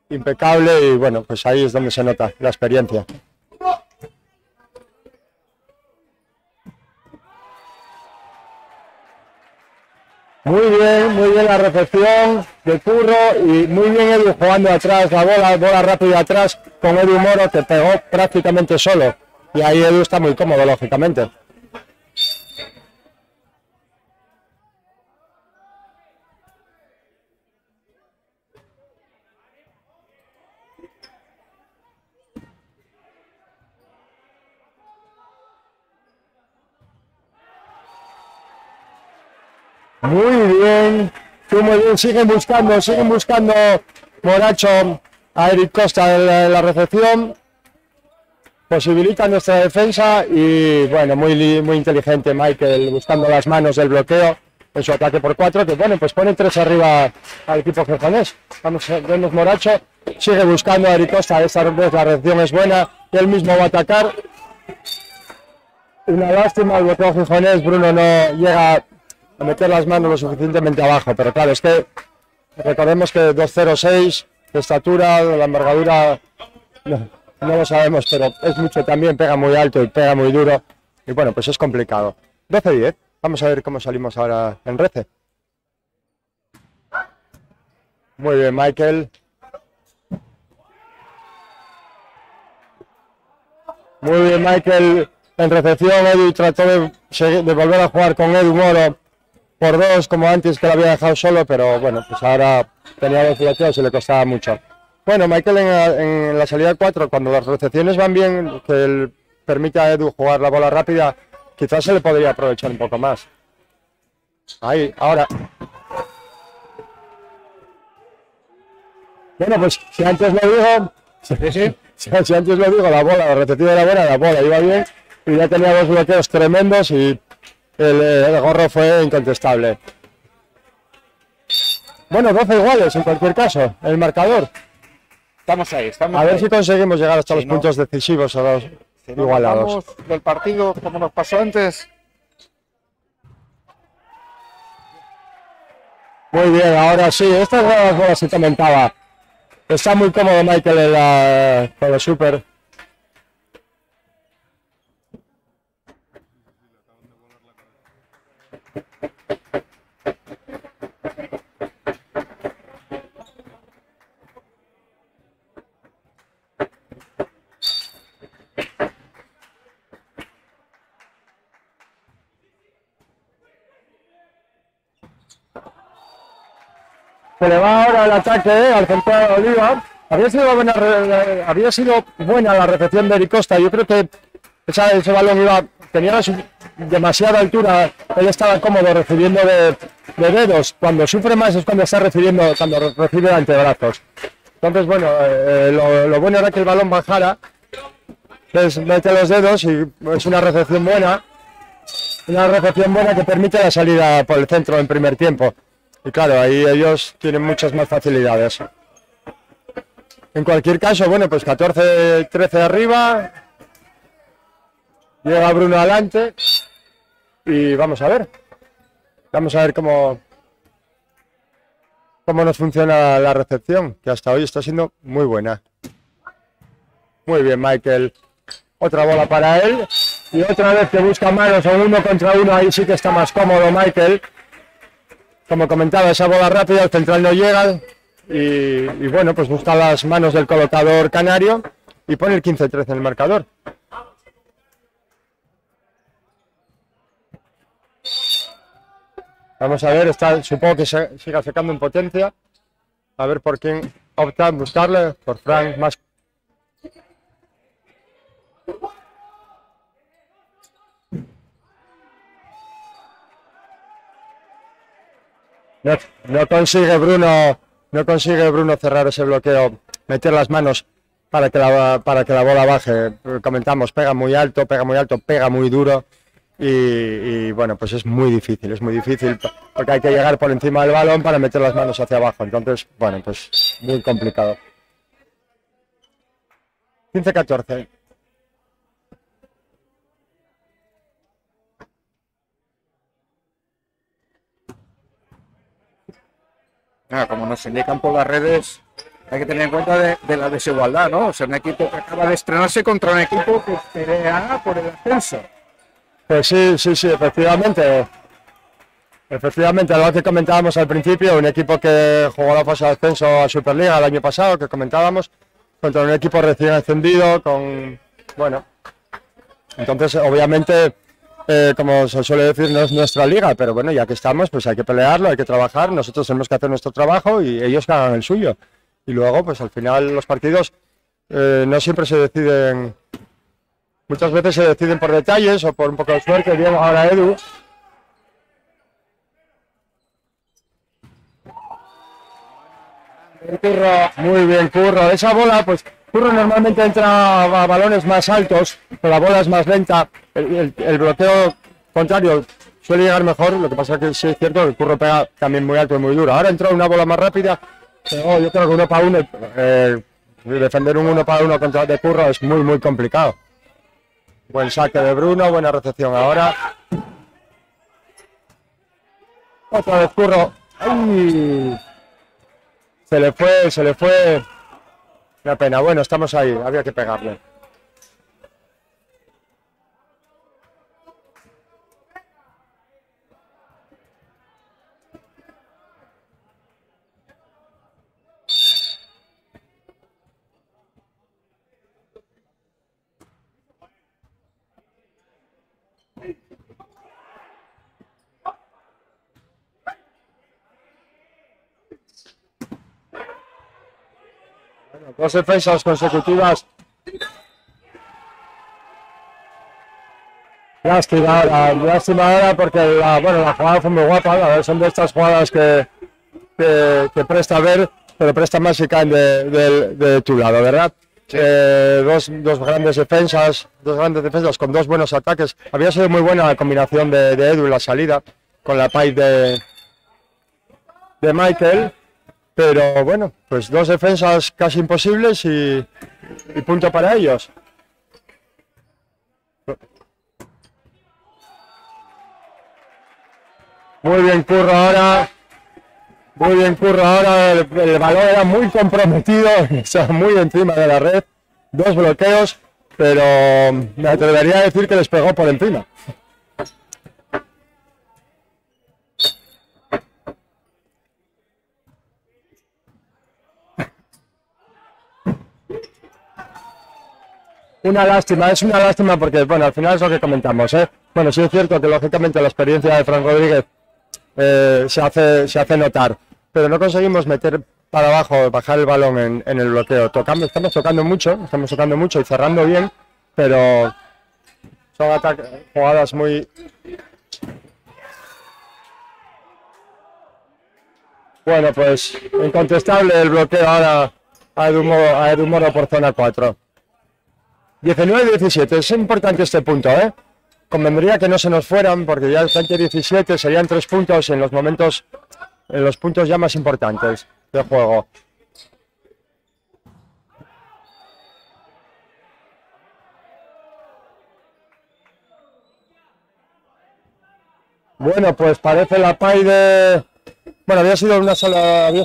impecable y bueno, pues ahí es donde se nota la experiencia. Muy bien la recepción de Curro y muy bien Edu jugando atrás, la bola rápida atrás con Edu Moro que pegó prácticamente solo y ahí Edu está muy cómodo lógicamente. Muy bien, siguen buscando Moracho a Eric Costa en la recepción, posibilita nuestra defensa y bueno, muy inteligente Michael buscando las manos del bloqueo en su ataque por 4, que bueno, pues pone 3 arriba al equipo gijonés. Vemos Moracho, sigue buscando a Eric Costa, esta vez la recepción es buena y él mismo va a atacar. Una lástima, el bloqueo gijonés, Bruno no llega a meter las manos lo suficientemente abajo, pero claro, es que recordemos que 2.06 de estatura, la envergadura, no lo sabemos, pero es mucho también, pega muy alto y pega muy duro, y bueno, pues es complicado. 12-10, vamos a ver cómo salimos ahora en Rece. Muy bien, Michael. Muy bien, Michael. En recepción, Edu trató de volver a jugar con Edu Moro por 2, como antes que lo había dejado solo, pero bueno, pues ahora tenía 2 bloqueos y le costaba mucho. Bueno, Michael en la salida 4, cuando las recepciones van bien, que él permite a Edu jugar la bola rápida, quizás se le podría aprovechar un poco más. Ahí, ahora. Bueno, pues si antes lo digo, si antes lo digo, la recepción era buena, la bola iba bien, y ya tenía 2 bloqueos tremendos y el gorro fue incontestable. Bueno, 12 iguales en cualquier caso, el marcador. Estamos ahí, estamos A ver ahí. si conseguimos llegar hasta los no, puntos decisivos o los si no igualados. pasamos del partido como nos pasó antes. Muy bien, ahora sí, estas son las bolas que comentaba. Está muy cómodo Michael con la super. Se le va ahora el ataque al central de Oliva. Había sido buena la recepción de Eric Costa. Yo creo que ese balón tenía demasiada altura. Él estaba cómodo recibiendo de dedos. Cuando sufre más es cuando cuando recibe de antebrazos. Entonces, bueno, lo bueno era que el balón bajara. Entonces mete los dedos y es una recepción buena. Una recepción buena que permite la salida por el centro en primer tiempo. Y claro, ahí ellos tienen muchas más facilidades. En cualquier caso, bueno, pues 14-13 arriba. Llega Bruno adelante. Y vamos a ver. Vamos a ver cómo nos funciona la recepción, que hasta hoy está siendo muy buena. Muy bien, Michael. Otra bola para él. Y otra vez que busca manos o 1 contra 1, ahí sí que está más cómodo Michael. Como comentaba, esa bola rápida, el central no llega y bueno, pues busca las manos del colocador canario y pone el 15-13 en el marcador. Vamos a ver, supongo que siga sacando en potencia. A ver por quién opta en buscarle, por Frank más. No consigue Bruno cerrar ese bloqueo, meter las manos para que la bola baje. Comentamos, pega muy alto, pega muy duro y bueno, pues es muy difícil porque hay que llegar por encima del balón para meter las manos hacia abajo. Entonces, bueno, pues muy complicado. 15-14. Como nos indican por las redes, hay que tener en cuenta de la desigualdad, ¿no? O sea, un equipo que acaba de estrenarse contra un equipo que pelea por el ascenso. Pues sí, efectivamente. Efectivamente, lo que comentábamos al principio, un equipo que jugó la fase de ascenso a Superliga el año pasado, que comentábamos, contra un equipo recién ascendido, bueno, entonces obviamente, como se suele decir, no es nuestra liga, pero bueno, ya que estamos, pues hay que pelearlo, hay que trabajar, nosotros tenemos que hacer nuestro trabajo y ellos que hagan el suyo. Y luego, pues al final los partidos no siempre se deciden, muchas veces se deciden por detalles o por un poco de suerte. Bien, ahora Edu. Curro. Muy bien, Curro. Esa bola, pues Curro normalmente entra a balones más altos, pero la bola es más lenta. El bloqueo contrario suele llegar mejor, lo que pasa es que sí es cierto que el Curro pega también muy alto y muy duro. Ahora entró una bola más rápida, pero yo creo que 1 para 1, defender un 1 para 1 contra de Curro es muy, muy complicado. Buen saque de Bruno, buena recepción ahora. Otra vez Curro. ¡Ay! Se le fue. Una pena. Bueno, estamos ahí, había que pegarle. Dos defensas consecutivas. Lástima ahora porque la jugada fue muy guapa. A ver, son de estas jugadas que presta ver, pero presta más si caen de tu lado, ¿verdad? Sí. Dos grandes defensas con dos buenos ataques. Había sido muy buena la combinación de Edu en la salida con la pipe de Michael. Pero bueno, pues dos defensas casi imposibles y punto para ellos. Muy bien Curro ahora. Muy bien Curro ahora. El balón era muy comprometido, o sea, muy encima de la red. Dos bloqueos, pero me atrevería a decir que les pegó por encima. Es una lástima porque, bueno, al final es lo que comentamos, ¿eh? Bueno, sí es cierto que lógicamente la experiencia de Fran Rodríguez se hace notar, pero no conseguimos meter para abajo, bajar el balón en el bloqueo. Estamos tocando mucho y cerrando bien, pero son jugadas muy... Bueno, pues incontestable el bloqueo ahora a Edu Moro por zona 4. 19-17, es importante este punto, ¿eh? Convendría que no se nos fueran porque ya el 20-17 serían 3 puntos en los puntos ya más importantes del juego. Bueno, pues parece la pay de... Bueno, había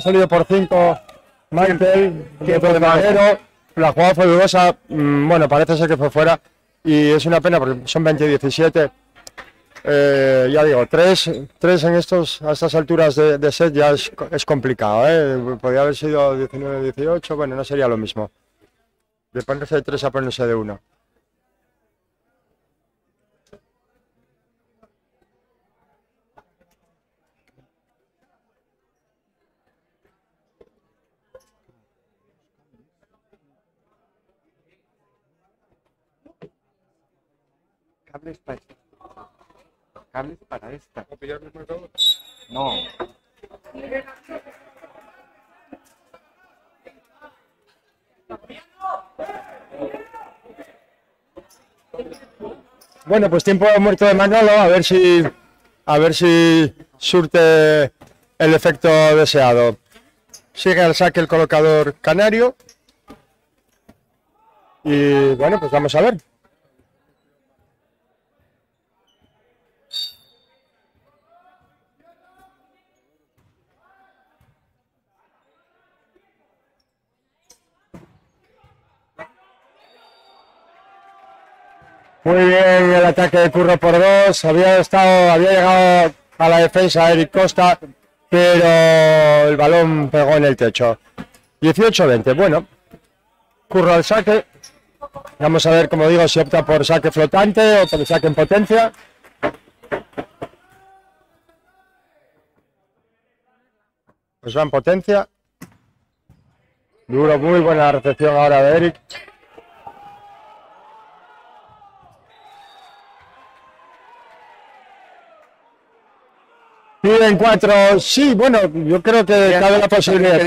salido por 5 Michael, tiempo de Maguero. La jugada fue dudosa, bueno, parece ser que fue fuera y es una pena porque son 20-17. Ya digo, 3 a estas alturas de set ya es complicado, ¿eh? Podría haber sido 19-18, bueno, no sería lo mismo. De ponerse de 3 a ponerse de 1. Cables para esta. Cables para esta. No. Bueno, pues tiempo muerto de Manolo, a ver si surte el efecto deseado. Sigue al saque el colocador canario. Y bueno, pues vamos a ver. Muy bien el ataque de Curro por 2, había llegado a la defensa Eric Costa, pero el balón pegó en el techo. 18-20, bueno, Curro al saque, vamos a ver, como digo, si opta por saque flotante o por saque en potencia. Pues va en potencia. Duro, muy buena recepción ahora de Eric. Piden 4, sí, bueno, yo creo que cabe la posibilidad.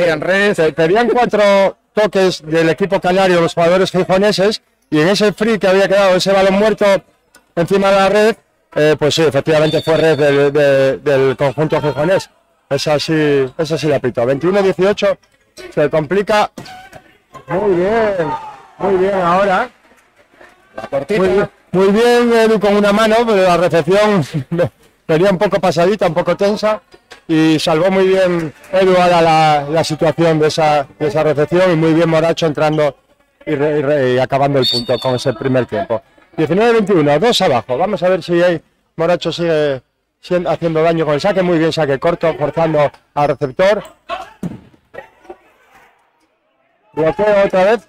Pedían 4 toques del equipo canario, los jugadores gijoneses, y en ese free que había quedado, ese balón muerto encima de la red, pues sí, efectivamente fue red del conjunto gijonés. Esa sí la pitó. 21-18, se complica. Muy bien ahora. Muy bien, Edu con una mano, pero la recepción venía un poco pasadita, un poco tensa, y salvó muy bien Edu ahora la situación de esa recepción, y muy bien Moracho entrando y acabando el punto con ese primer tiempo. 19-21, 2 abajo. Vamos a ver si Moracho sigue haciendo daño con el saque. Muy bien, saque corto, forzando al receptor. Bloqueo otra vez.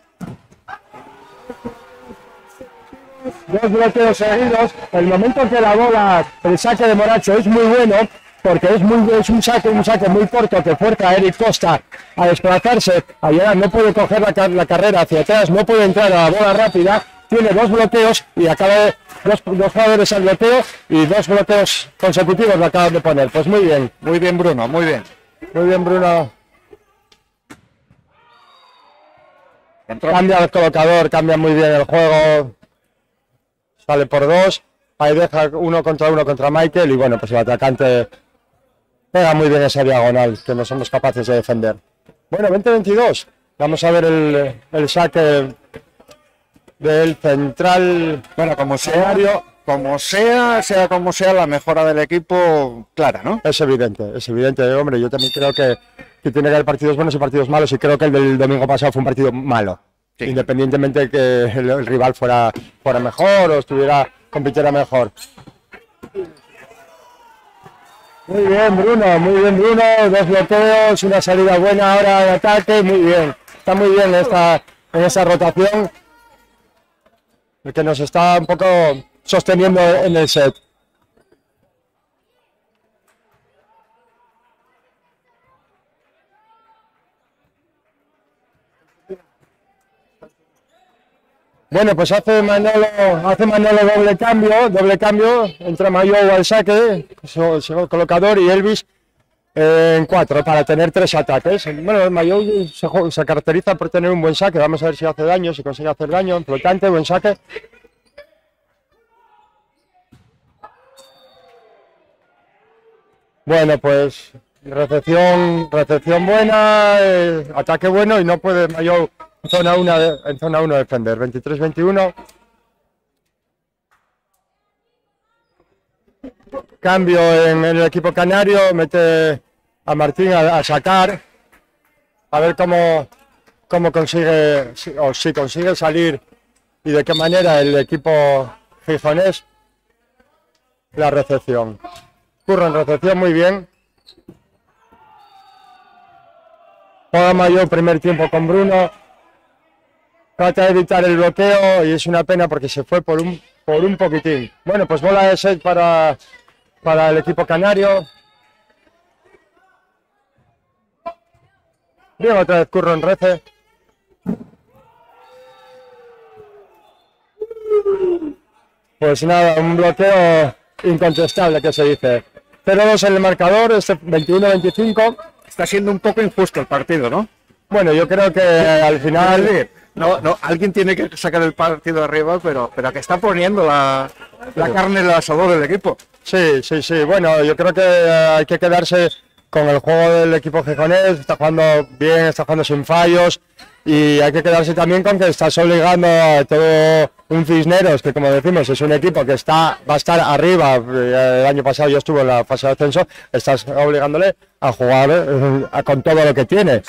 2 bloqueos seguidos. El momento que la bola, el saque de Moracho es muy bueno, porque es un saque muy corto que fuerza a Eric Costa a desplazarse, a llegar, no puede coger la carrera hacia atrás, no puede entrar a la bola rápida, tiene 2 bloqueos y acaba dos jugadores al bloqueo, y 2 bloqueos consecutivos lo acaban de poner. Pues muy bien Bruno, muy bien Bruno. Cambia el colocador, cambia muy bien el juego, sale por 2, ahí deja 1 contra Michael, y bueno, pues el atacante pega muy bien esa diagonal que no somos capaces de defender. Bueno, 20-22, vamos a ver el saque del central. Bueno, como sea la mejora del equipo, clara, ¿no? Es evidente, hombre. Yo también creo que tiene que haber partidos buenos y partidos malos, y creo que el del domingo pasado fue un partido malo. Sí. Independientemente de que el rival fuera mejor o compitiera mejor. Muy bien Bruno, 2 bloqueos, una salida buena ahora de ataque, muy bien. Está muy bien en esa rotación, el que nos está un poco sosteniendo en el set. Bueno, pues hace Manolo doble cambio, entra Mayo al saque, colocador, y Elvis en 4 para tener 3 ataques. Bueno, Mayo se caracteriza por tener un buen saque, vamos a ver si hace daño, si consigue hacer daño, flotante, buen saque. Bueno, pues recepción buena, ataque bueno, y no puede Mayo en zona 1 defender. 23-21. Cambio en el equipo canario, mete a Martín a sacar, a ver cómo consigue, o si consigue salir, y de qué manera el equipo gijonés la recepción. Curro en recepción muy bien. Juega Mayor primer tiempo con Bruno. Trata de evitar el bloqueo y es una pena porque se fue por un poquitín. Bueno, pues bola de set para el equipo canario. Bien, otra vez Curro en rece. Pues nada, un bloqueo incontestable, que se dice. 0-2 en el marcador, 21-25. Está siendo un poco injusto el partido, ¿no? Bueno, yo creo que al final... No, alguien tiene que sacar el partido arriba, pero que está poniendo la carne en el asador del equipo. Sí. Bueno, yo creo que hay que quedarse con el juego del equipo gijonés. Está jugando bien, está jugando sin fallos. Y hay que quedarse también con que estás obligando a todo un Cisneros, que como decimos es un equipo que va a estar arriba. El año pasado yo estuve en la fase de ascenso. Estás obligándole a jugar con todo lo que tiene.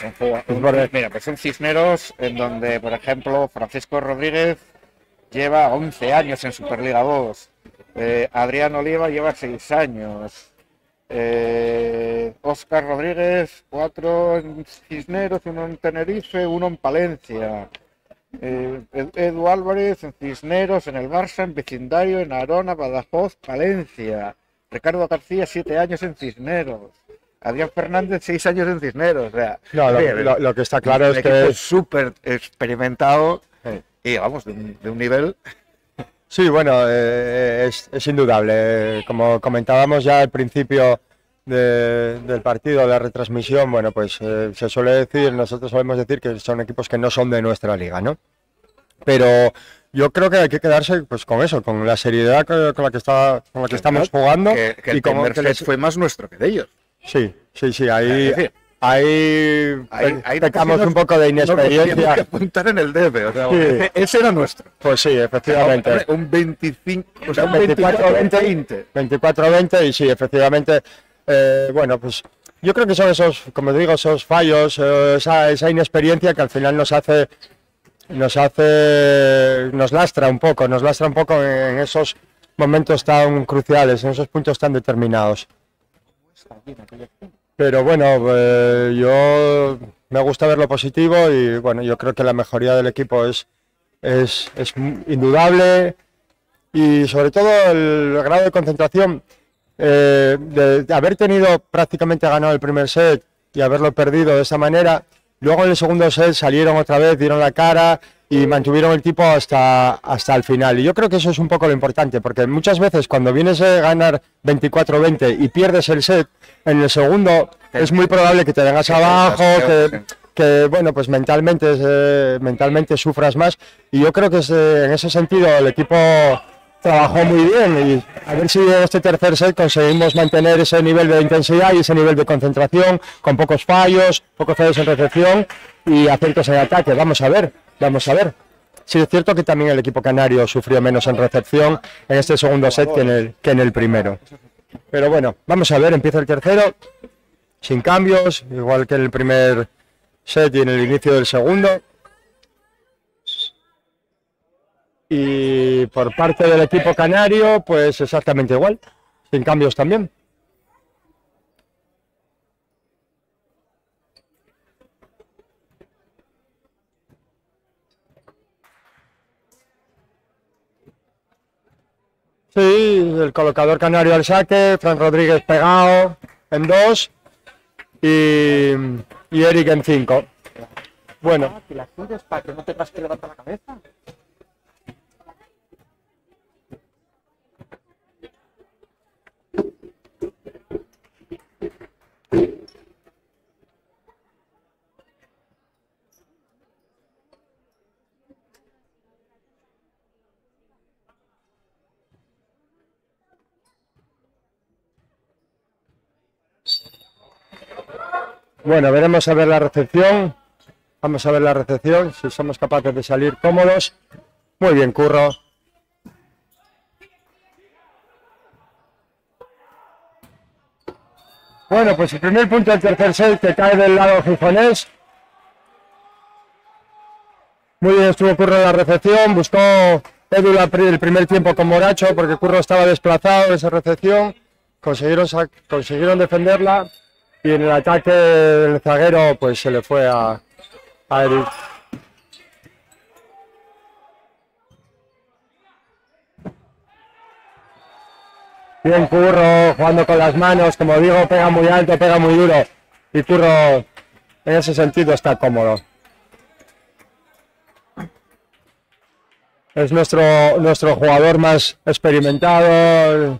Mira, pues un Cisneros en donde, por ejemplo, Francisco Rodríguez lleva 11 años en Superliga 2. Adrián Oliva lleva 6 años. Óscar Rodríguez, 4 en Cisneros, 1 en Tenerife, 1 en Palencia. Edu Álvarez en Cisneros, en el Barça, en Vecindario, en Arona, Badajoz, Palencia. Ricardo García, 7 años en Cisneros. Adrián Fernández, 6 años en Cisneros. O sea, lo que está claro es que es súper experimentado y vamos, de un nivel. Sí, bueno, es indudable. Como comentábamos ya al principio del partido, de la retransmisión, bueno, pues se suele decir, nosotros solemos decir que son equipos que no son de nuestra liga, ¿no? Pero yo creo que hay que quedarse pues con eso, con la seriedad con la que estamos jugando. Que el y como primer set fue más nuestro que de ellos. Sí, Es decir, ahí pecamos casi un poco de nos teníamos inexperiencia. que apuntar en el debe, o sea, Sí. ese era nuestro. Pues sí, efectivamente. Hombre, un 25, o sea, un 24-20. 24-20. 24-20 y sí, efectivamente, bueno, pues yo creo que son esos, como digo, esos fallos, esa inexperiencia que al final nos lastra un poco en esos momentos tan cruciales, en esos puntos tan determinados. Pero bueno, yo me gusta ver lo positivo y bueno, yo creo que la mejoría del equipo es indudable y sobre todo el grado de concentración de haber tenido prácticamente ganado el primer set y haberlo perdido de esa manera. Luego en el segundo set salieron otra vez, dieron la cara y mantuvieron el tipo hasta el final. Y yo creo que eso es un poco lo importante, porque muchas veces cuando vienes a ganar 24-20 y pierdes el set, en el segundo es muy probable que te vengas abajo, que bueno, pues mentalmente sufras más. Y yo creo que en ese sentido el equipo trabajó muy bien y a ver si en este tercer set conseguimos mantener ese nivel de intensidad y ese nivel de concentración con pocos fallos en recepción y aciertos en ataque. Vamos a ver. Sí, es cierto que también el equipo canario sufrió menos en recepción en este segundo set que en el primero. Pero bueno, vamos a ver, empieza el tercero sin cambios, igual que en el primer set y en el inicio del segundo. Y por parte del equipo canario, pues exactamente igual, sin cambios también. Sí, el colocador canario al saque, Fran Rodríguez pegado en 2 y Eric en 5. Bueno. ¿Que las tuyas para que no tengas que levantar la cabeza? Bueno, veremos a ver la recepción. Vamos a ver la recepción, si somos capaces de salir cómodos. Muy bien, Curro. Bueno, pues el primer punto del tercer set que cae del lado gijonés. Muy bien, estuvo Curro en la recepción. Buscó Edu el primer tiempo con Moracho porque Curro estaba desplazado en esa recepción. Consiguieron defenderla. Y en el ataque del zaguero pues se le fue a Eric. Bien Curro, jugando con las manos, como digo, pega muy alto, pega muy duro. Y Curro en ese sentido está cómodo. Es nuestro jugador más experimentado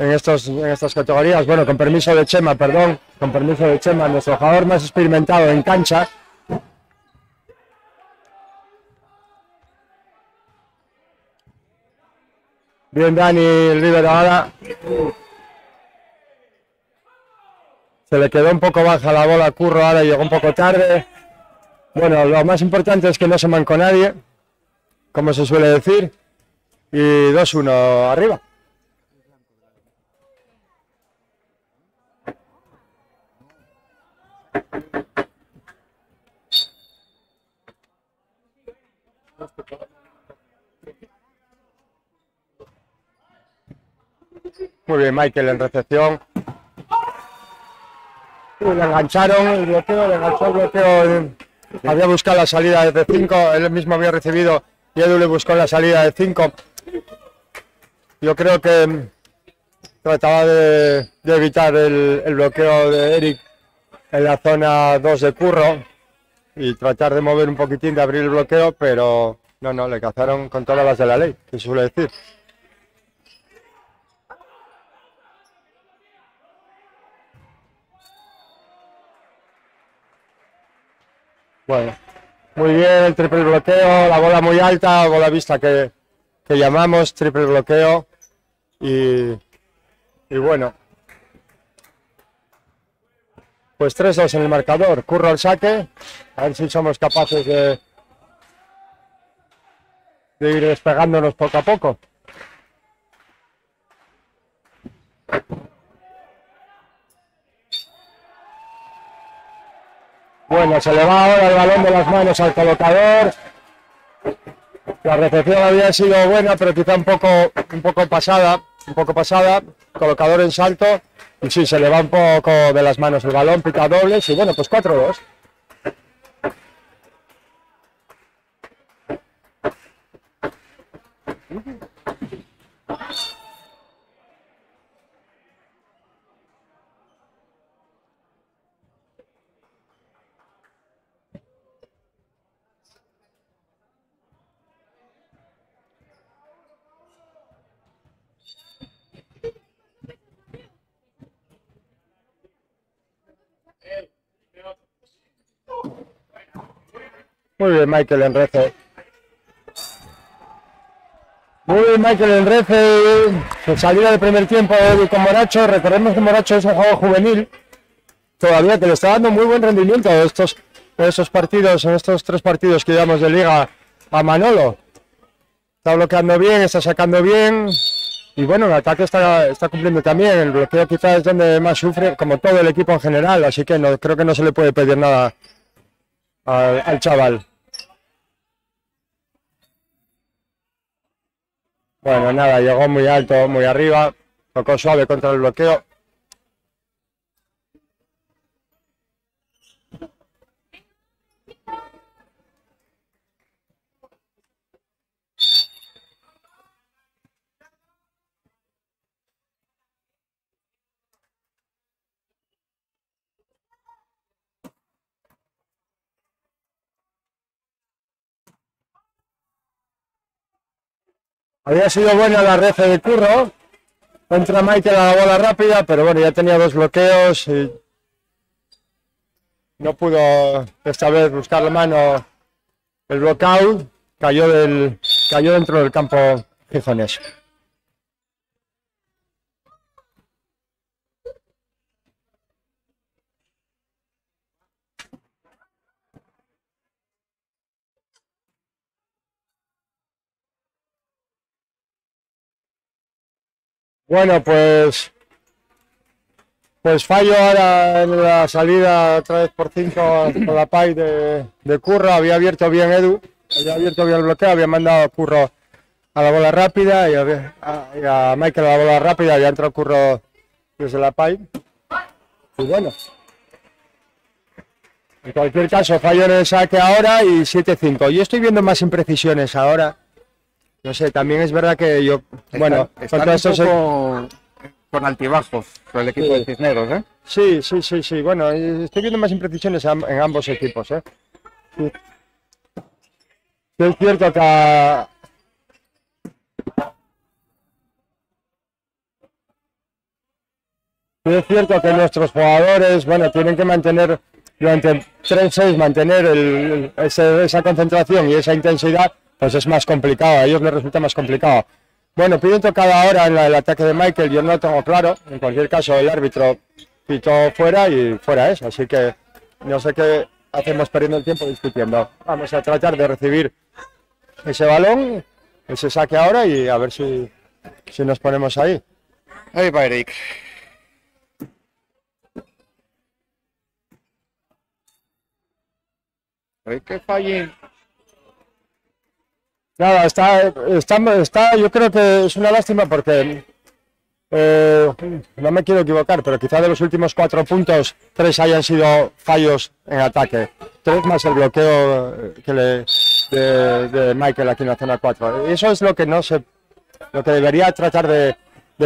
en estas categorías. Bueno, con permiso de Chema, nuestro jugador más experimentado en cancha. Bien Dani Rivera ahora. Se le quedó un poco baja la bola a Curro, ahora llegó un poco tarde. Bueno, lo más importante es que no se mancó nadie, como se suele decir. Y 2-1 arriba. Muy bien, Michael en recepción. Le engancharon el bloqueo, le enganchó el bloqueo. Había buscado la salida de 5, él mismo había recibido y Edu le buscó la salida de 5. Yo creo que trataba de evitar el bloqueo de Eric en la zona 2 de Curro y tratar de mover un poquitín, de abrir el bloqueo, pero no, le cazaron con todas las de la ley, que se suele decir. Bueno, muy bien el triple bloqueo, la bola muy alta, bola vista que llamamos, triple bloqueo y bueno, pues 3-2 en el marcador. Curro al saque, a ver si somos capaces de ir despegándonos poco a poco. Bueno, se le va ahora el balón de las manos al colocador. La recepción había sido buena, pero quizá un poco pasada. Colocador en salto. Y sí, se le va un poco de las manos el balón, pica dobles. Y bueno, pues 4-2. Muy bien, Michael Enrece. Muy bien, Michael Enrece. Salida del primer tiempo con Moracho. Recordemos que Moracho es un juego juvenil. Todavía que le está dando muy buen rendimiento en estos partidos, en estos 3 partidos que llevamos de liga a Manolo. Está bloqueando bien, está sacando bien. Y bueno, el ataque está cumpliendo también. El bloqueo quizás es donde más sufre, como todo el equipo en general. Así que creo que no se le puede pedir nada al chaval. Bueno, nada, llegó muy alto, muy arriba, tocó suave contra el bloqueo. Había sido buena la red de Curro, entra Michael a la bola rápida, pero bueno, ya tenía 2 bloqueos y no pudo esta vez buscar la mano el blockout, cayó dentro del campo gijonés. Bueno, pues fallo ahora en la salida otra vez por 5 con la PAI de Curro. Había abierto bien Edu, había abierto bien el bloqueo, había mandado a Curro a la bola rápida y a Michael a la bola rápida y ha entrado Curro desde la PAI. Y bueno, en cualquier caso, fallo en el saque ahora y 7-5. Yo estoy viendo más imprecisiones ahora. No sé, también es verdad que yo... Bueno, están un poco con altibajos con el equipo de Cisneros, ¿eh? Sí. Bueno, estoy viendo más imprecisiones en ambos equipos, ¿eh? Sí. Es cierto que... Es cierto que nuestros jugadores, bueno, tienen que mantener durante 3-6, mantener esa concentración y esa intensidad, pues es más complicado, a ellos les resulta más complicado. Bueno, piden tocada ahora en el ataque de Michael, yo no lo tengo claro, en cualquier caso el árbitro pitó fuera y fuera es, así que no sé qué hacemos perdiendo el tiempo discutiendo. Vamos a tratar de recibir ese balón, ese saque ahora y a ver si nos ponemos ahí. Ahí va Eric. Que fallen. Nada, yo creo que es una lástima porque no me quiero equivocar, pero quizá de los últimos 4 puntos, 3 hayan sido fallos en ataque. 3 más el bloqueo de Michael aquí en la zona 4. Eso es lo que debería tratar de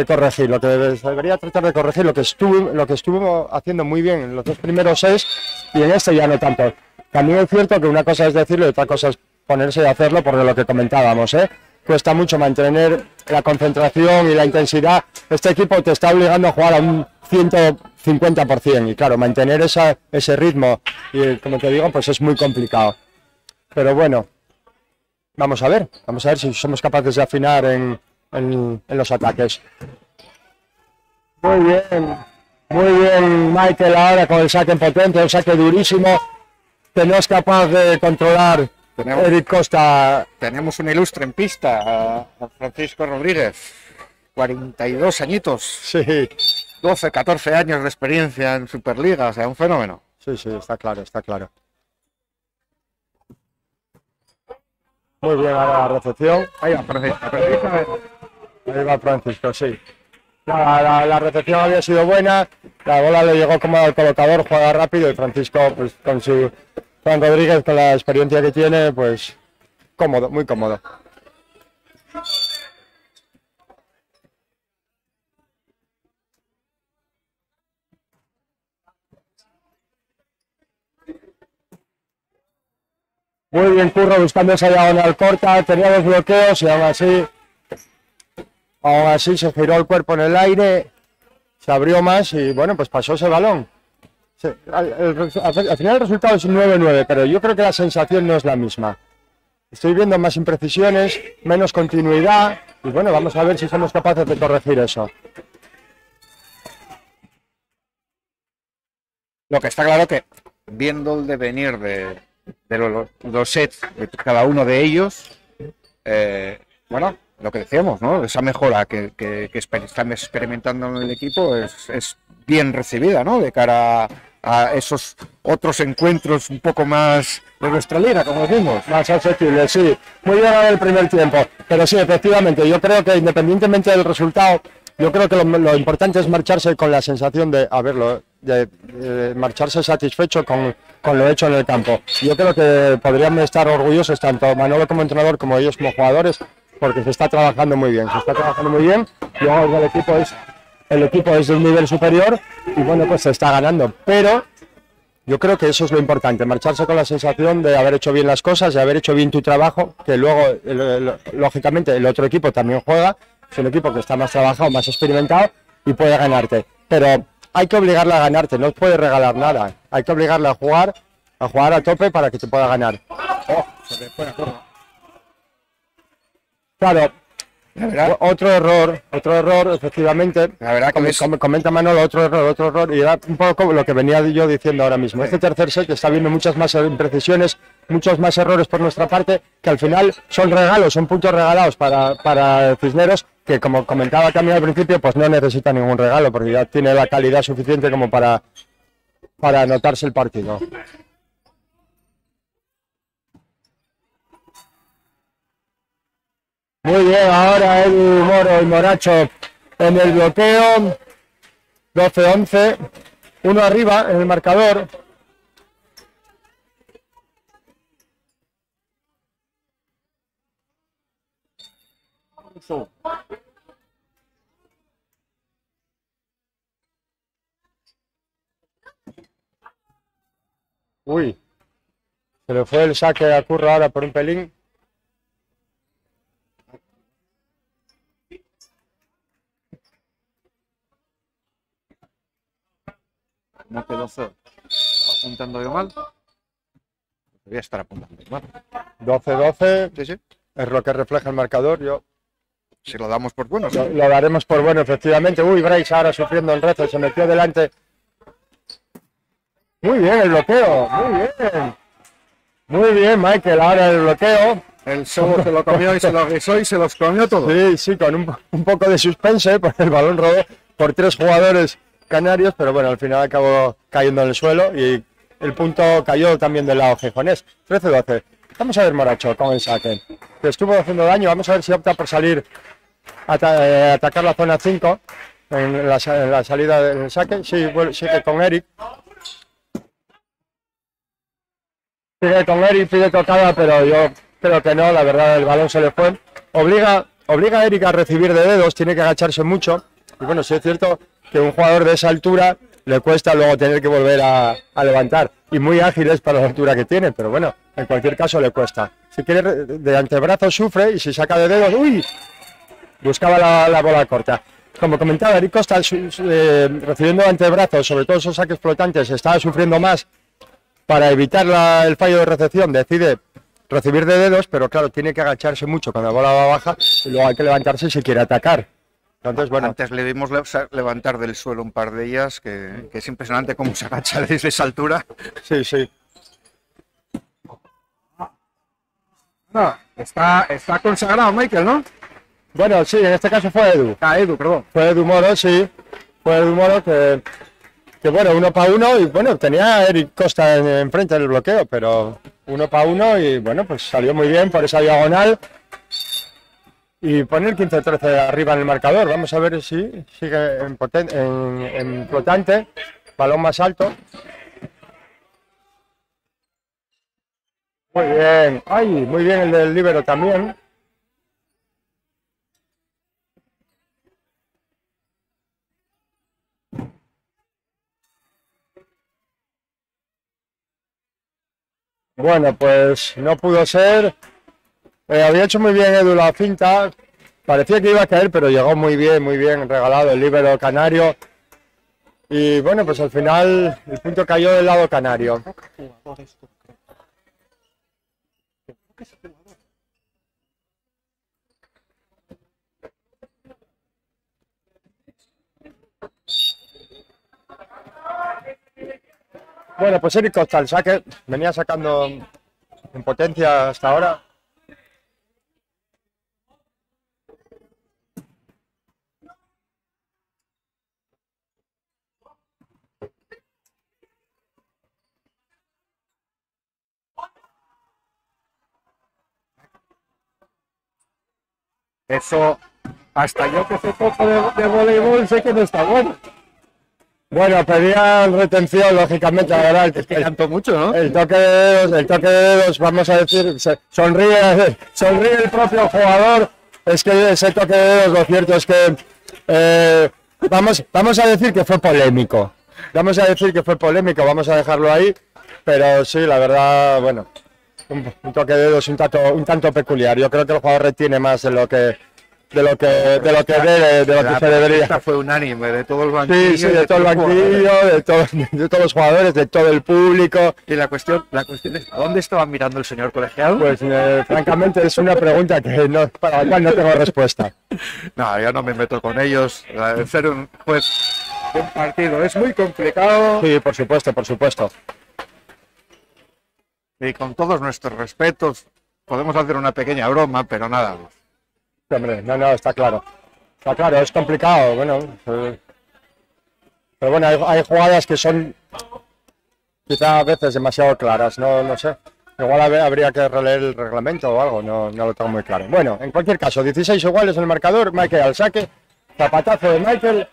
corregir, lo que estuvo haciendo muy bien en los 2 primeros sets y en este ya no tanto. También es cierto que una cosa es decirlo y otra cosa es ponerse y hacerlo, por lo que comentábamos, cuesta mucho mantener la concentración y la intensidad. Este equipo te está obligando a jugar a un 50%. Y claro, mantener ese ritmo, y como te digo, pues es muy complicado. Pero bueno, vamos a ver si somos capaces de afinar en los ataques. Muy bien Michael ahora con el saque potente, el saque durísimo, que no es capaz de controlar Eric Costa. Tenemos un ilustre en pista, a Francisco Rodríguez, 42 añitos, Sí, 12, 14 años de experiencia en Superliga, o sea, un fenómeno. sí, está claro, está claro. Muy bien ahora la recepción. Ahí va Francisco. Ahí va Francisco, sí. La recepción había sido buena, la bola le llegó como al colocador, juega rápido y Francisco, pues con Juan Rodríguez, con la experiencia que tiene, pues cómodo, muy cómodo. Muy bien Curro buscando esa diagonal corta, tenía 2 bloqueos y aún así se giró el cuerpo en el aire, se abrió más y bueno, pues pasó ese balón. Sí, al final el resultado es un 9-9, pero yo creo que la sensación no es la misma. Estoy viendo más imprecisiones, menos continuidad y bueno, vamos a ver si somos capaces de corregir eso. Lo que está claro que, viendo el devenir de los sets de cada uno de ellos, bueno, lo que decíamos, ¿no? Esa mejora que están experimentando en el equipo es bien recibida, ¿no? De cara a esos otros encuentros un poco más de nuestra liga, como decimos. Más accesible, sí. Muy bien el primer tiempo. Pero sí, efectivamente, yo creo que independientemente del resultado, yo creo que lo importante es marcharse con la sensación de marcharse satisfecho con lo hecho en el campo. Yo creo que podrían estar orgullosos tanto Manolo como entrenador como ellos como jugadores, porque se está trabajando muy bien. Luego el equipo es de un nivel superior y bueno, pues se está ganando. Pero yo creo que eso es lo importante, marcharse con la sensación de haber hecho bien las cosas, de haber hecho bien tu trabajo, que luego, lógicamente, el otro equipo también juega, es un equipo que está más trabajado, más experimentado y puede ganarte. Pero hay que obligarle a ganarte, no puedes regalar nada, hay que obligarle a jugar a tope para que te pueda ganar. Claro, otro error, efectivamente. La verdad que comenta Manolo, otro error, y era un poco lo que venía yo diciendo ahora mismo. Este tercer set está habiendo muchas más imprecisiones, muchos más errores por nuestra parte, que al final son puntos regalados para Cisneros, que como comentaba también al principio, pues no necesita ningún regalo, porque ya tiene la calidad suficiente como para anotarse el partido. Muy bien, ahora Edu Moro y Moracho en el bloqueo. 12-11, uno arriba en el marcador. Uy, se le fue el saque a Curro ahora por un pelín. No quedó feo. ¿Estaba apuntando yo mal? Voy a estar apuntando yo mal. 12-12, Sí. es lo que refleja el marcador. Si lo damos por bueno. Lo daremos por bueno, efectivamente. Uy, Bryce ahora sufriendo el reto, se metió delante. Muy bien el bloqueo, muy bien. Muy bien, Michael, ahora el bloqueo. El solo se lo comió y se lo guisó y se los comió todo. Sí, con un poco de suspense, porque el balón rodó por 3 jugadores canarios, pero bueno, al final acabó cayendo en el suelo y el punto cayó también del lado gijonés. 13-12. Vamos a ver Moracho con el saque. Que estuvo haciendo daño, vamos a ver si opta por salir a atacar la zona 5 en la salida del saque. Sí, bueno, sigue con Eric. Pide tocada, pero yo creo que no, la verdad el balón se le fue. Obliga a Eric a recibir de dedos, tiene que agacharse mucho. Y bueno, sí es cierto que un jugador de esa altura le cuesta luego tener que volver a levantar. Y muy ágil es para la altura que tiene, pero bueno, en cualquier caso le cuesta. Si quiere de antebrazo sufre y si saca de dedos, ¡uy! Buscaba la bola corta. como comentaba Eric Costa, recibiendo antebrazos, sobre todo esos saques flotantes, estaba sufriendo más. Para evitar el fallo de recepción decide recibir de dedos, pero claro, tiene que agacharse mucho cuando la bola va baja y luego hay que levantarse si quiere atacar. Entonces, bueno. Antes le vimos levantar del suelo un par de ellas, que es impresionante cómo se agacha desde esa altura. Sí, sí. No, está consagrado Michael, ¿no? Bueno, sí, en este caso fue Edu. Ah, Edu, perdón. Fue Edu Moro, sí. Fue Edu Moro que bueno, 1-1 y bueno, tenía a Eric Costa enfrente del bloqueo, pero 1-1 y bueno, pues salió muy bien por esa diagonal. Y pone el 15-13 arriba en el marcador. Vamos a ver si sigue en flotante, balón más alto. Muy bien, ay, muy bien el del líbero también. Bueno, pues no pudo ser. Había hecho muy bien Edu la finta. Parecía que iba a caer, pero llegó muy bien regalado el líbero canario. Y bueno, pues al final el punto cayó del lado canario. Bueno, pues Eric Costa, el saque, venía sacando en potencia hasta ahora. Eso, hasta yo que sé poco de voleibol, sé que no está bueno. Bueno, pedían retención, lógicamente, la verdad. Es que cantó mucho, ¿no? El toque de dedos, vamos a decir, sonríe el propio jugador. Es que ese toque de dedos, lo cierto es que vamos a decir que fue polémico. Vamos a dejarlo ahí, pero sí, la verdad, bueno, un toque de dedos un tanto peculiar. Yo creo que el jugador retiene más de lo que se debería. Esta fue unánime de todo el banquillo. Sí, de todo el banquillo, de todos los jugadores, de todo el público. Y la cuestión es, ¿a dónde estaba mirando el señor colegiado? Pues francamente es una pregunta para la cual no tengo respuesta. No, yo no me meto con ellos. Ser un juez de un partido es muy complicado. Sí, por supuesto. Y con todos nuestros respetos, podemos hacer una pequeña broma, pero nada más. Hombre, no, está claro. Está claro, es complicado, bueno. Pero bueno, hay jugadas que son quizá a veces demasiado claras, no sé. Igual habría que releer el reglamento o algo, no lo tengo muy claro. Bueno, en cualquier caso, 16 iguales en el marcador, Michael al saque, zapatazo de Michael.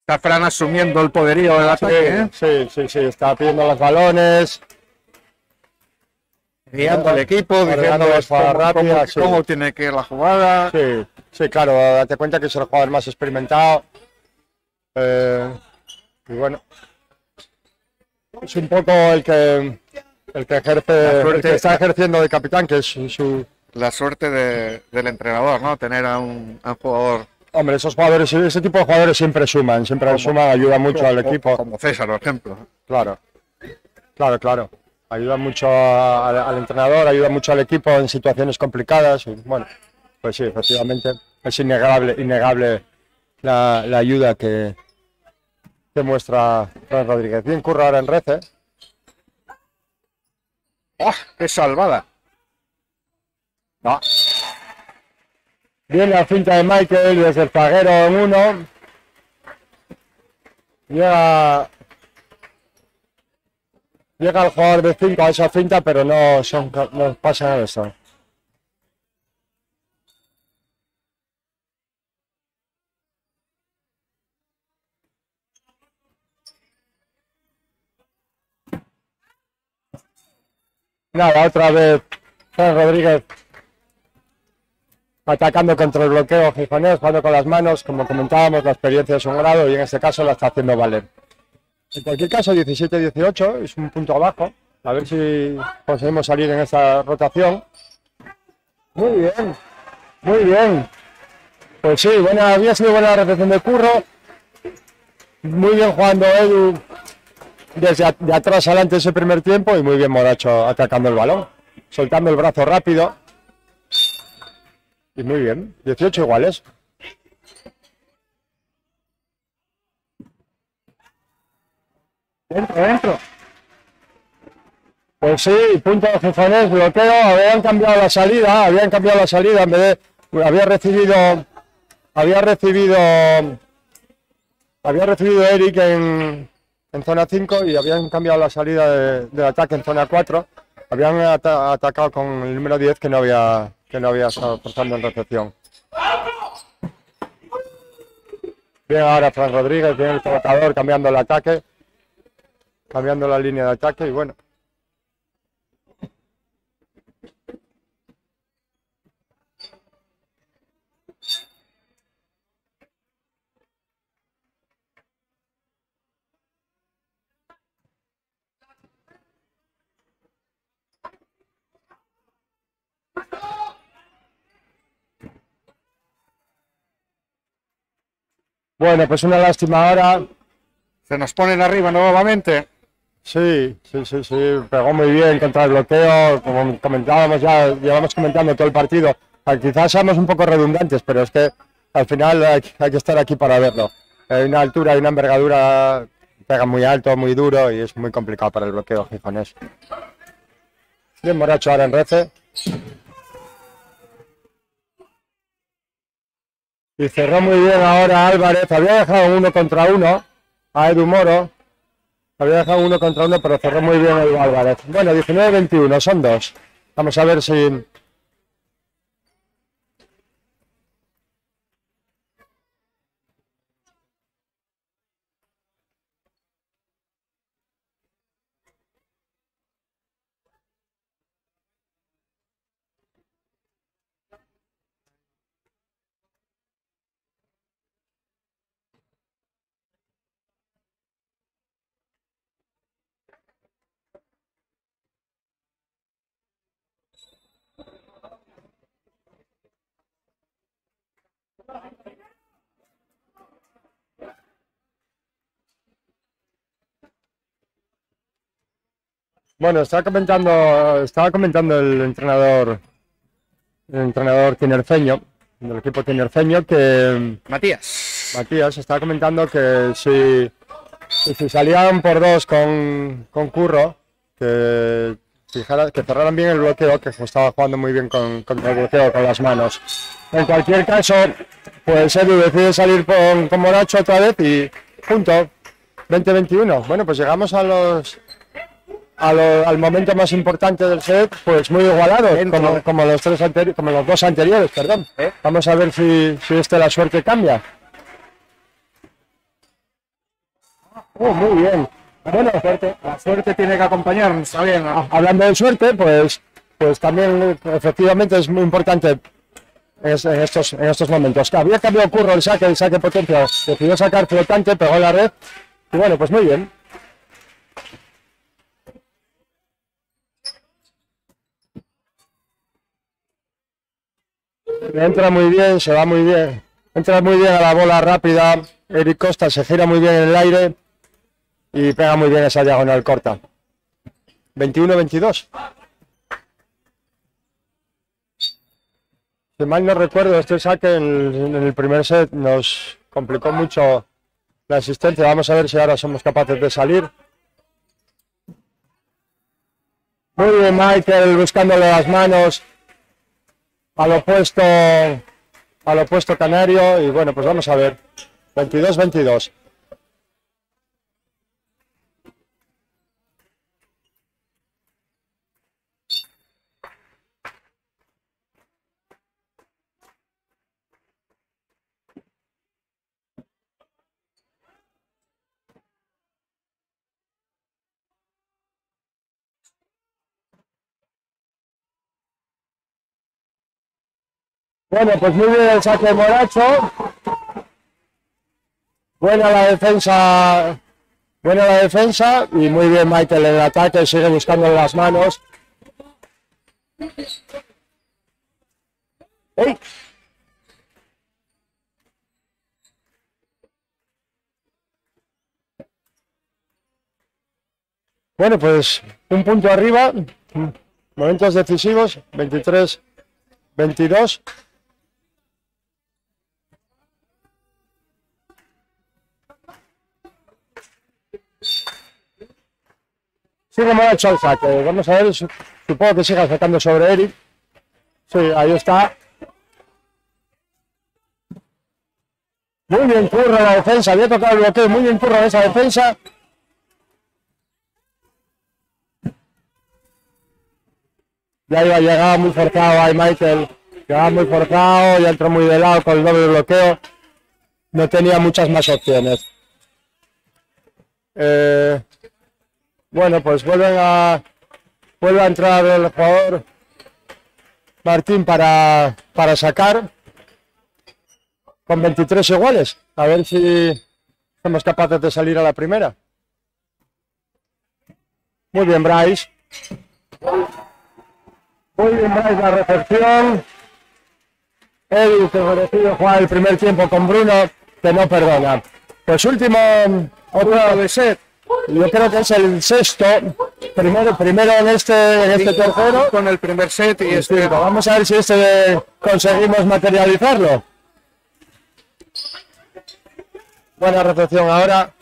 Está Fran asumiendo el poderío del ataque, ¿eh? Sí, está pidiendo los balones. Guiando al equipo, diciendo cómo tiene que ir la jugada. Sí, claro, date cuenta que es el jugador más experimentado. Y bueno, es un poco el que ejerce, el que está ejerciendo de capitán, que es su... La suerte del entrenador, ¿no? Tener a un jugador. Hombre, esos jugadores, ese tipo de jugadores siempre suman, ayuda mucho al equipo. Como César, por ejemplo. Claro. Ayuda mucho al entrenador, ayuda mucho al equipo en situaciones complicadas. Y, bueno, pues sí, efectivamente, es innegable la ayuda que muestra Fran Rodríguez. Bien curra ahora en red, ¿eh? ¡Oh, qué salvada! No. Viene la finta de Michael desde el zaguero en 1. Llega el jugador de 5 a esa finta, pero no pasa nada de eso. Nada, otra vez Fran Rodríguez atacando contra el bloqueo gijonés, jugando con las manos, como comentábamos, la experiencia es un grado y en este caso la está haciendo valer. En cualquier caso, 17-18 es un punto abajo, a ver si conseguimos salir en esta rotación. Muy bien, muy bien. Pues sí, había sido buena la recepción de Curro, muy bien jugando Edu desde de atrás adelante ese primer tiempo y muy bien Moracho atacando el balón, soltando el brazo rápido. Y muy bien, 18 iguales. Dentro. Pues sí, punto de Gijonés, bloqueo, habían cambiado la salida, en vez de, había recibido Eric en zona 5 y habían cambiado la salida del ataque en zona 4, habían atacado con el número 10 que no había estado forzando en recepción. Bien ahora Fran Rodríguez, bien el trabajador cambiando el ataque, cambiando la línea de ataque y bueno. Bueno, pues una lástima ahora. Se nos ponen arriba nuevamente. Sí, pegó muy bien contra el bloqueo, como comentábamos ya, llevamos comentando todo el partido. Quizás seamos un poco redundantes, pero es que al final hay que estar aquí para verlo. Hay una altura y una envergadura, pega muy alto, muy duro y es muy complicado para el bloqueo gijonés. Bien Moracho ahora en rece. Y cerró muy bien ahora Álvarez, había dejado 1 contra 1 a Edu Moro. Había dejado 1 contra 1, pero cerró muy bien el Álvarez. Bueno, 19-21, son 2. Vamos a ver si... Bueno, estaba comentando el entrenador tinerfeño, del equipo tinerfeño, que Matías estaba comentando que si salían por 2 con Curro, que cerraran bien el bloqueo, que estaba jugando muy bien contra el bloqueo con las manos. En cualquier caso, pues Edu decide salir con Moracho otra vez y punto, 20-21. Bueno, pues llegamos al momento más importante del set, pues muy igualado, como los dos anteriores, perdón. Vamos a ver si la suerte cambia. Muy bien. Bueno, la suerte tiene que acompañarnos, está bien. Hablando de suerte, pues también efectivamente es muy importante en estos momentos. Había cambiado Curro el saque potencia, decidió sacar flotante, pegó en la red y bueno, pues muy bien. Entra muy bien, se va muy bien. Entra muy bien a la bola rápida. Eric Costa se gira muy bien en el aire y pega muy bien esa diagonal corta. 21-22. Si mal no recuerdo, este saque en el primer set nos complicó mucho la asistencia. Vamos a ver si ahora somos capaces de salir. Muy bien Michael buscándole las manos al opuesto canario y bueno, pues vamos a ver. 22-22. Bueno, pues muy bien el saque de Moracho. Buena la defensa. Buena la defensa y muy bien Michael en el ataque, sigue buscando las manos. ¡Ey! Bueno, pues un punto arriba, momentos decisivos, 23-22. Sigue Moracho al saque, vamos a ver, supongo que siga sacando sobre Eric. Sí, ahí está. Muy bien Curro la defensa, había tocado el bloqueo, muy bien Curro en esa defensa. Ya iba, llegaba muy forzado ahí Michael, llegaba muy forzado, ya entró muy de lado con el doble bloqueo. No tenía muchas más opciones. Bueno, pues vuelve a entrar el jugador Martín para sacar con 23 iguales. A ver si somos capaces de salir a la primera. Muy bien, Bryce. Muy bien, Bryce, la recepción. Eddie, que decide jugar el primer tiempo con Bruno, que no perdona. Pues último, otro de set. Yo creo que es el sexto. Primero en este tercero. Con el primer set y Sí, vamos a ver si conseguimos materializarlo. Buena recepción ahora.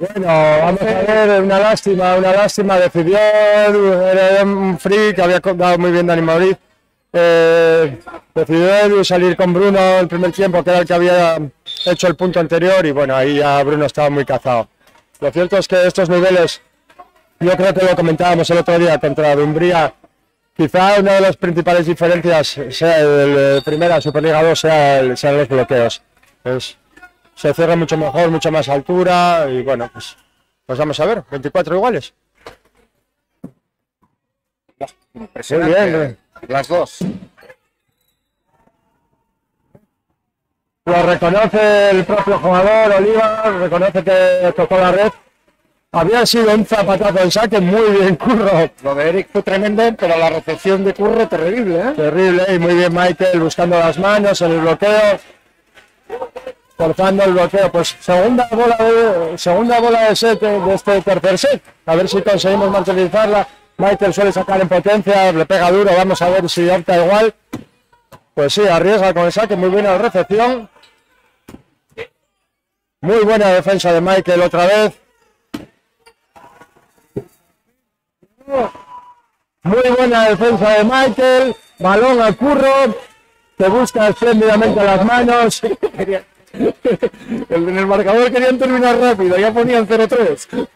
Bueno, vamos a ver, una lástima, decidió, era un free que había dado muy bien Dani Mauriz. Decidió salir con Bruno el primer tiempo, que era el que había hecho el punto anterior, y bueno, ahí ya Bruno estaba muy cazado. Lo cierto es que estos niveles, yo creo que lo comentábamos el otro día contra Dumbría, quizá una de las principales diferencias sea el primera Superliga 2 sean los bloqueos. Se cierra mucho mejor, mucha más altura y bueno, pues vamos a ver, 24 iguales. Impresionante. Muy bien. Las dos. Lo reconoce el propio jugador, Oliva, reconoce que tocó la red. Había sido un zapatazo en saque, muy bien Curro. Lo de Eric fue tremendo, pero la recepción de Curro terrible, ¿eh? Terrible, y muy bien Michael buscando las manos en el bloqueo. Forzando el bloqueo, pues segunda bola de set de este tercer set. A ver si conseguimos materializarla. Michael suele sacar en potencia, le pega duro, vamos a ver si opta igual. Pues sí, arriesga con el saque, muy buena recepción. Muy buena defensa de Michael otra vez. Muy buena defensa de Michael. Balón a Curro, que busca espléndidamente las manos. En el marcador querían terminar rápido, ya ponían 0-3.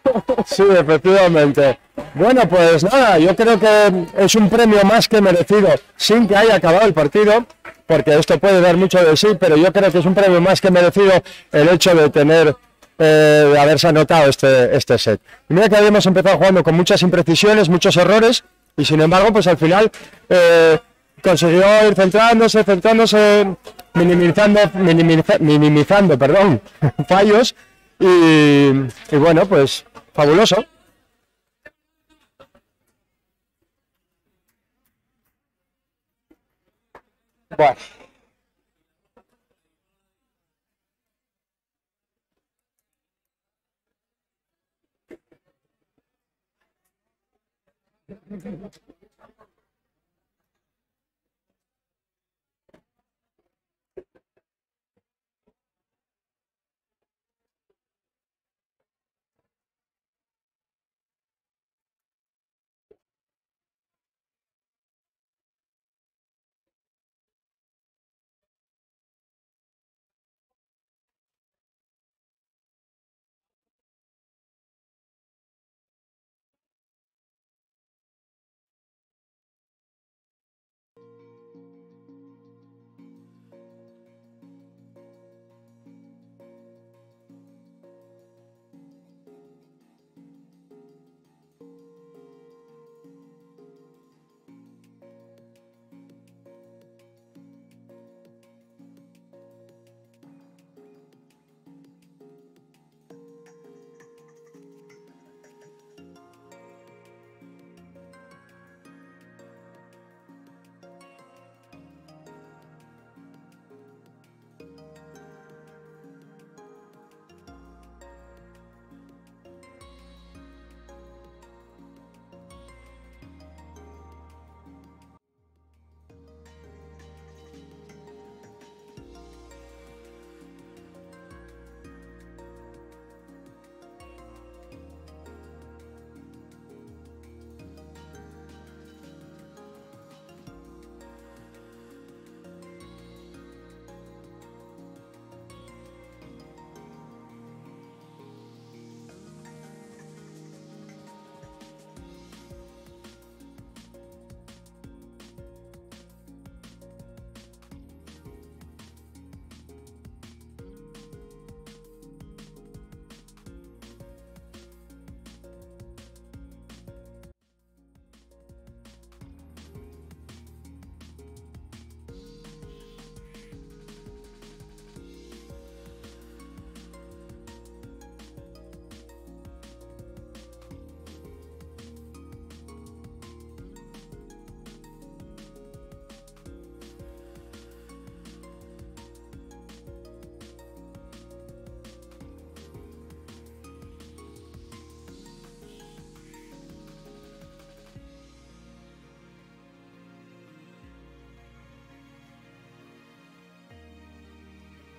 Sí, efectivamente. Bueno, pues nada, yo creo que es un premio más que merecido, sin que haya acabado el partido, porque esto puede dar mucho de sí, pero yo creo que es un premio más que merecido el hecho de de haberse anotado este set. Y mira que habíamos empezado jugando con muchas imprecisiones, muchos errores, y sin embargo, pues al final consiguió ir centrándose, minimizando, perdón, fallos, y bueno, pues fabuloso. Bueno.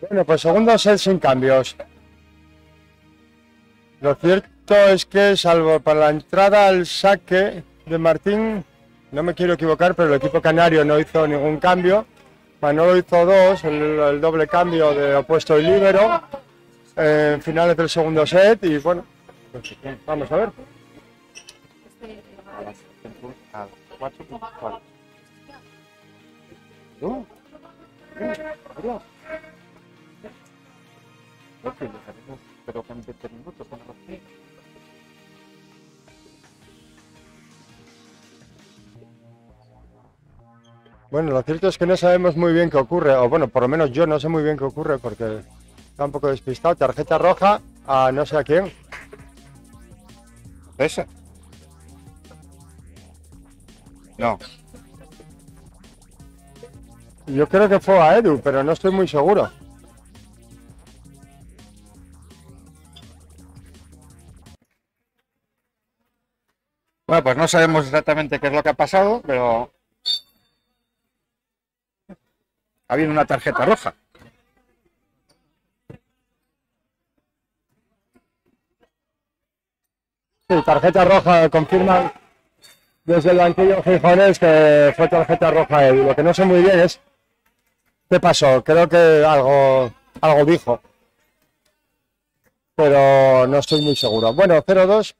Bueno, pues segundo set sin cambios. Lo cierto es que, salvo para la entrada al saque de Martín, no me quiero equivocar, pero el equipo canario no hizo ningún cambio. Manolo hizo dos, el doble cambio de opuesto y líbero en finales del segundo set y bueno, pues, vamos a ver. A las 4:4. ¿No? Adiós. Ok, dejaremos, pero en 20 minutos, una razón. Bueno, lo cierto es que no sabemos muy bien qué ocurre, o bueno, por lo menos yo no sé muy bien qué ocurre porque está un poco despistado. Tarjeta roja a no sé a quién. ¿Esa? No. Yo creo que fue a Edu, pero no estoy muy seguro. Bueno, pues no sabemos exactamente qué es lo que ha pasado, pero ha habido una tarjeta roja. Sí, tarjeta roja, confirman desde el banquillo gijonés que fue tarjeta roja a Edu. Lo que no sé muy bien es qué pasó. Creo que algo dijo, pero no estoy muy seguro. Bueno, 0-2.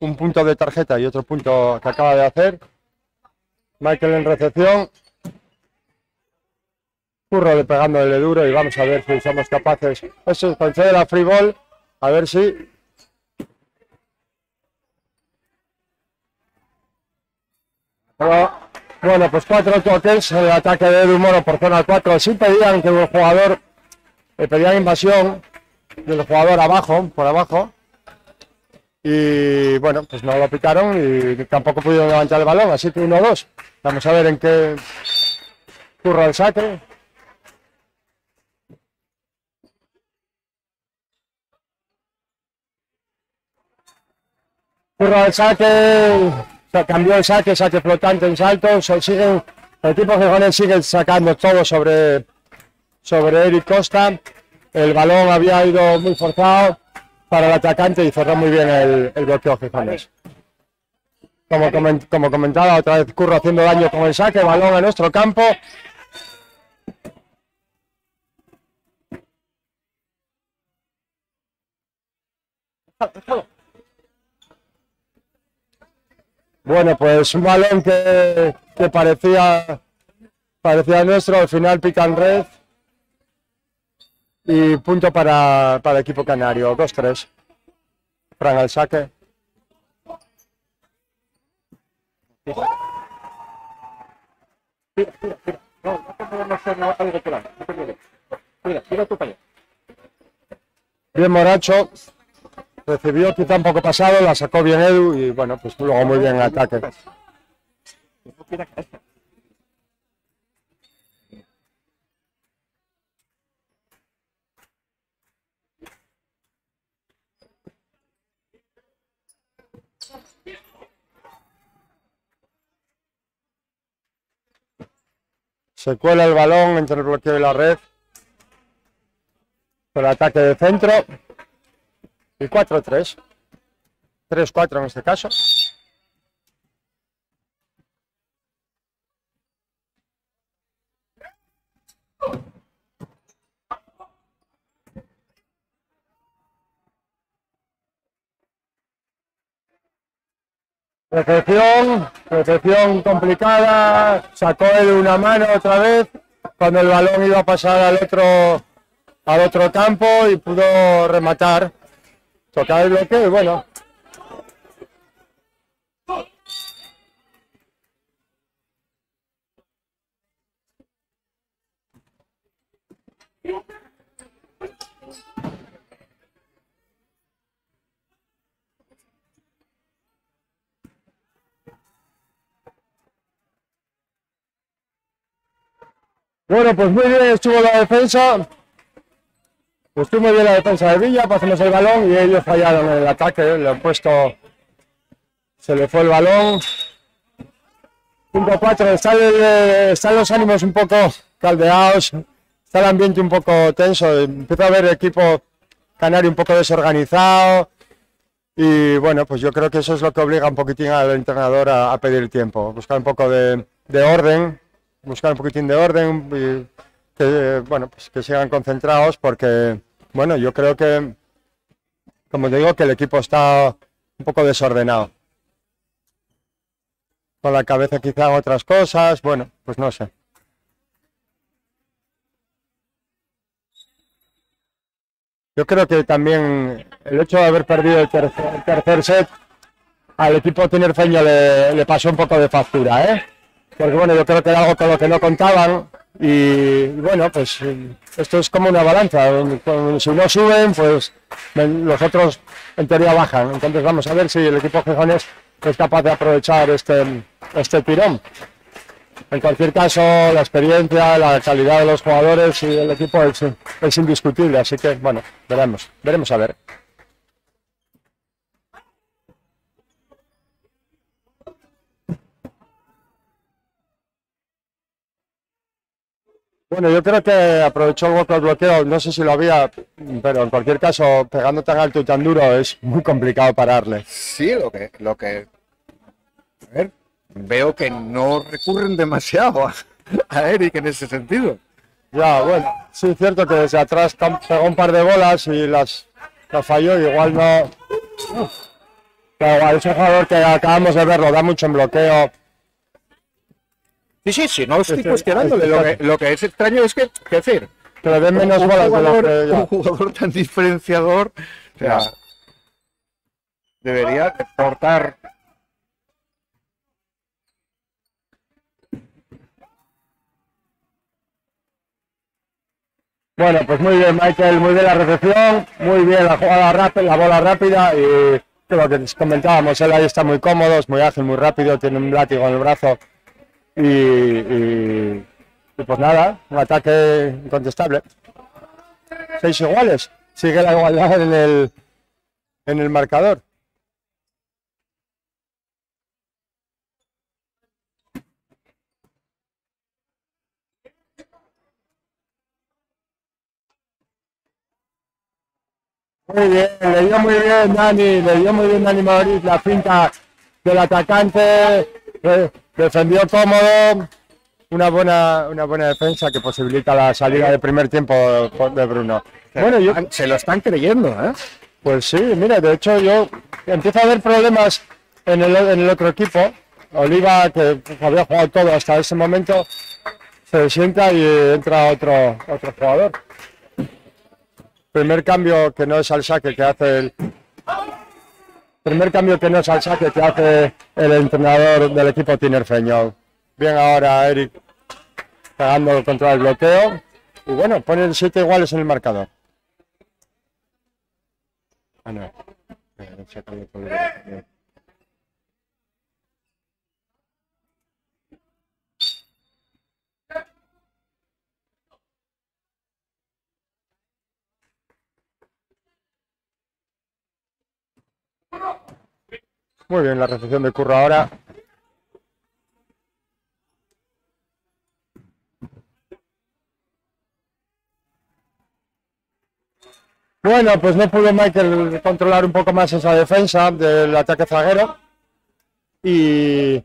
Un punto de tarjeta y otro punto que acaba de hacer Michael en recepción. Curro le pegándole duro y vamos a ver si somos capaces. Eso concede la free ball, a ver si. Pero, bueno, pues 4 toques en el ataque de Edu Moro por zona 4. Sí pedían que el jugador, pedían invasión del jugador abajo, por abajo. Y bueno, pues no lo picaron y tampoco pudieron levantar el balón, así que 1-2. Vamos a ver en qué curra el saque. Curra el saque, cambió el saque flotante en salto. El equipo gijonés sigue sacando todo sobre Eric Costa. El balón había ido muy forzado para el atacante y cerró muy bien el bloqueo gijonés. Como comentaba, otra vez Curro haciendo daño con el saque, balón a nuestro campo. Bueno, pues un balón que parecía nuestro, al final pica en red. Y punto para el equipo canario, 2-3. Fran al saque. Bien Moracho, recibió quizá un poco pasado, la sacó bien Edu y bueno, pues luego muy bien en ataque. Se cuela el balón entre el bloqueo y la red. Con el ataque de centro. Y 4-3. 3-4 en este caso. Recepción complicada, sacó él una mano otra vez cuando el balón iba a pasar al otro campo y pudo rematar, tocar el bloqueo y bueno. Bueno, pues muy bien estuvo la defensa. Estuvo muy bien la defensa de Villa, pasamos el balón y ellos fallaron en el ataque. Le han puesto, se le fue el balón. 5-4, están los ánimos un poco caldeados. está el ambiente un poco tenso, empieza a ver equipo canario un poco desorganizado y bueno, pues yo creo que eso es lo que obliga un poquitín al entrenador a pedir tiempo, buscar un poco de orden, buscar un poquitín de orden y que, bueno, pues que sigan concentrados porque, bueno, yo creo que, como te digo, que el equipo está un poco desordenado. Con la cabeza quizá en otras cosas, bueno, pues no sé. Yo creo que también el hecho de haber perdido el tercer set al equipo tinerfeño le pasó un poco de factura, ¿eh? Porque bueno, yo creo que era algo con lo que no contaban y bueno, pues esto es como una balanza, si no suben, pues los otros en teoría bajan, entonces vamos a ver si el equipo gijonés es capaz de aprovechar este tirón. En cualquier caso, la experiencia, la calidad de los jugadores y el equipo es indiscutible, así que bueno, veremos a ver. Bueno, yo creo que aprovechó el golpe al bloqueo, no sé si lo había, pero en cualquier caso, pegando tan alto y tan duro es muy complicado pararle. Sí, a ver, veo que no recurren demasiado a Eric en ese sentido. Ya, bueno, sí, es cierto que desde atrás pegó un par de bolas y las falló, igual no. Pero igual es un jugador que acabamos de verlo, da mucho en bloqueo. Sí, no estoy cuestionándole. Lo que es extraño es que decir, que le den menos bolas de las que ya. Un jugador tan diferenciador, o sea, debería portar. Bueno, pues muy bien, Michael, muy bien la recepción, muy bien la jugada rápida, la bola rápida y lo que comentábamos, él ahí está muy cómodo, es muy ágil, muy rápido, tiene un látigo en el brazo y pues nada, un ataque incontestable. 6 iguales, sigue la igualdad en el marcador. Muy bien, le dio muy bien Dani Mauriz la finta del atacante, defendió cómodo, una buena defensa que posibilita la salida de primer tiempo de Bruno. Bueno, se lo están creyendo, ¿eh? Pues sí, mira, de hecho yo empiezo a haber problemas en el otro equipo. Oliva, que había jugado todo hasta ese momento, se sienta y entra otro jugador. Primer cambio que no es al saque que hace el entrenador del equipo tinerfeño. Bien ahora Eric pegando contra el bloqueo y bueno, ponen 7 iguales en el marcador. Ah, no. Muy bien la recepción de Curro ahora. Bueno, pues no pudo Michael controlar un poco más esa defensa del ataque zaguero y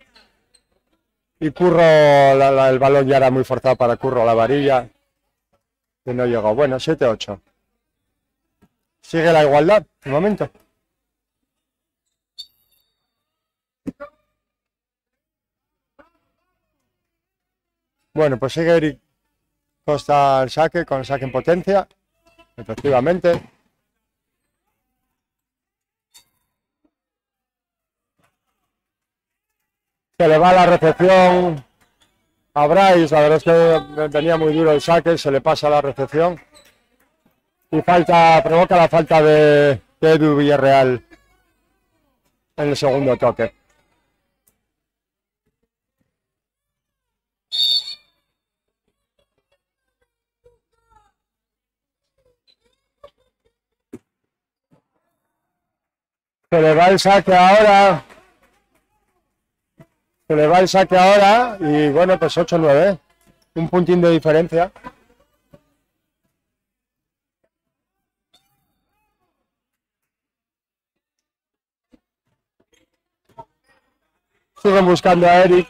Curro, el balón ya era muy forzado para Curro, la varilla, que no llegó. Bueno, 7-8. Sigue la igualdad, de momento. Bueno, pues sigue Eric Costa al saque, con el saque en potencia, efectivamente. Se le va la recepción a Bryce, la verdad es que venía muy duro el saque, se le pasa la recepción. Y provoca la falta de Edu Villarreal en el segundo toque. Se le va el saque ahora. Y bueno, pues 8-9. Un puntín de diferencia. Siguen buscando a Eric.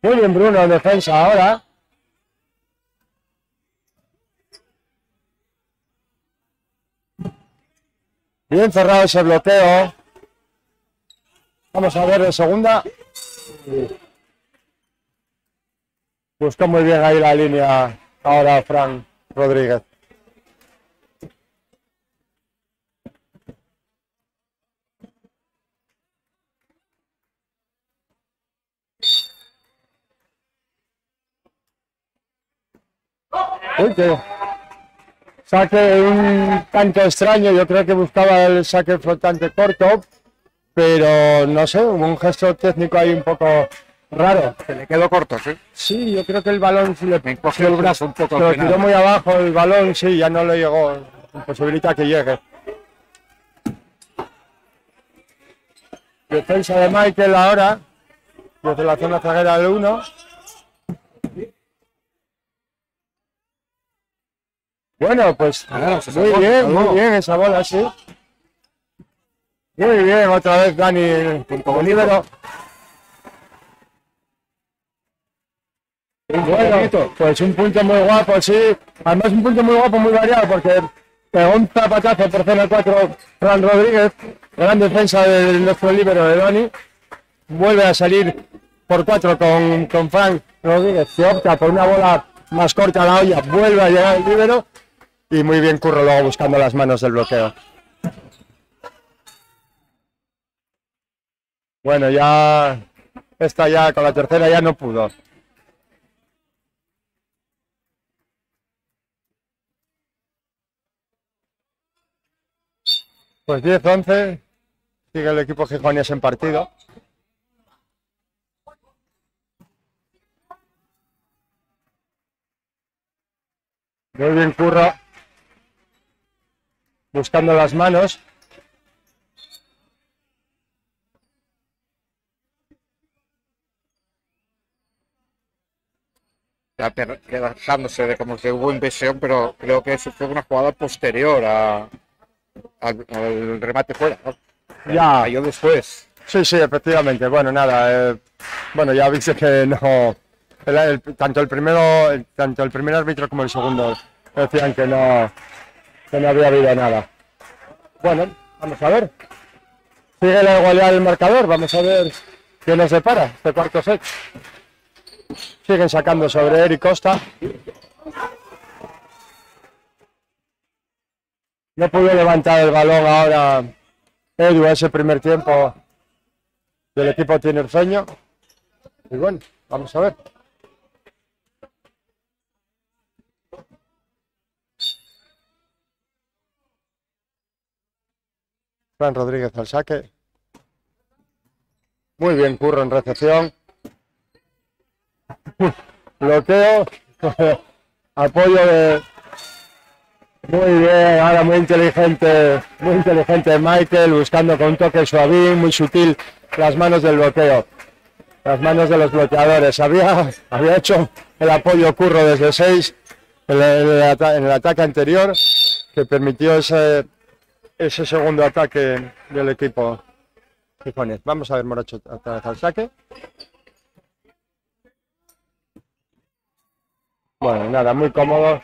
Muy bien Bruno en defensa ahora. Bien cerrado ese bloqueo. Vamos a ver de segunda. Buscó muy bien ahí la línea ahora Fran Rodríguez. Uy, que saque un tanto extraño, yo creo que buscaba el saque flotante corto, pero no sé, hubo un gesto técnico ahí un poco raro. Se le quedó corto, ¿sí? Sí, yo creo que el balón se le Me encogió el brazo un poco se lo al final. tiró muy abajo el balón, sí, ya no le llegó, imposibilita que llegue. Defensa de Michael ahora, desde la zona zaguera del 1. Bueno, pues muy bien esa bola, sí. Muy bien, otra vez Dani como líbero. Bueno, pues un punto muy guapo, sí. Además un punto muy guapo, muy variado, porque pegó un zapatazo por zona 4 Fran Rodríguez, gran defensa de nuestro líbero de Dani. Vuelve a salir por 4 con Fran Rodríguez, que opta por una bola más corta a la olla, vuelve a llegar el líbero. Y muy bien Curro luego buscando las manos del bloqueo. Bueno, ya esta ya con la tercera ya no pudo. Pues 10-11, sigue el equipo gijones en partido. Muy bien Curro, buscando las manos. Ya quedándose de como que hubo inversión, pero creo que eso fue una jugada posterior al remate fuera, ¿no? Ya. Cayó después. Sí, sí, efectivamente. Bueno, nada, bueno, ya viste que no, tanto el primer árbitro como el segundo decían que no había habido nada. Bueno, vamos a ver. Sigue la igualdad del marcador, vamos a ver qué nos depara este cuarto set. Siguen sacando sobre Eric Costa. No pudo levantar el balón ahora Edu ese primer tiempo del equipo tinerfeño. Y bueno, vamos a ver. Fran Rodríguez al saque. Muy bien Curro en recepción. Bloqueo. Apoyo de... Muy bien, ahora muy inteligente Michael, buscando con un toque suavín, muy sutil, las manos del bloqueo. Las manos de los bloqueadores. Había hecho el apoyo Curro desde 6 en el ataque anterior, que permitió ese segundo ataque del equipo gijones. Vamos a ver Morocho otra vez al saque. Bueno, nada, muy cómodo.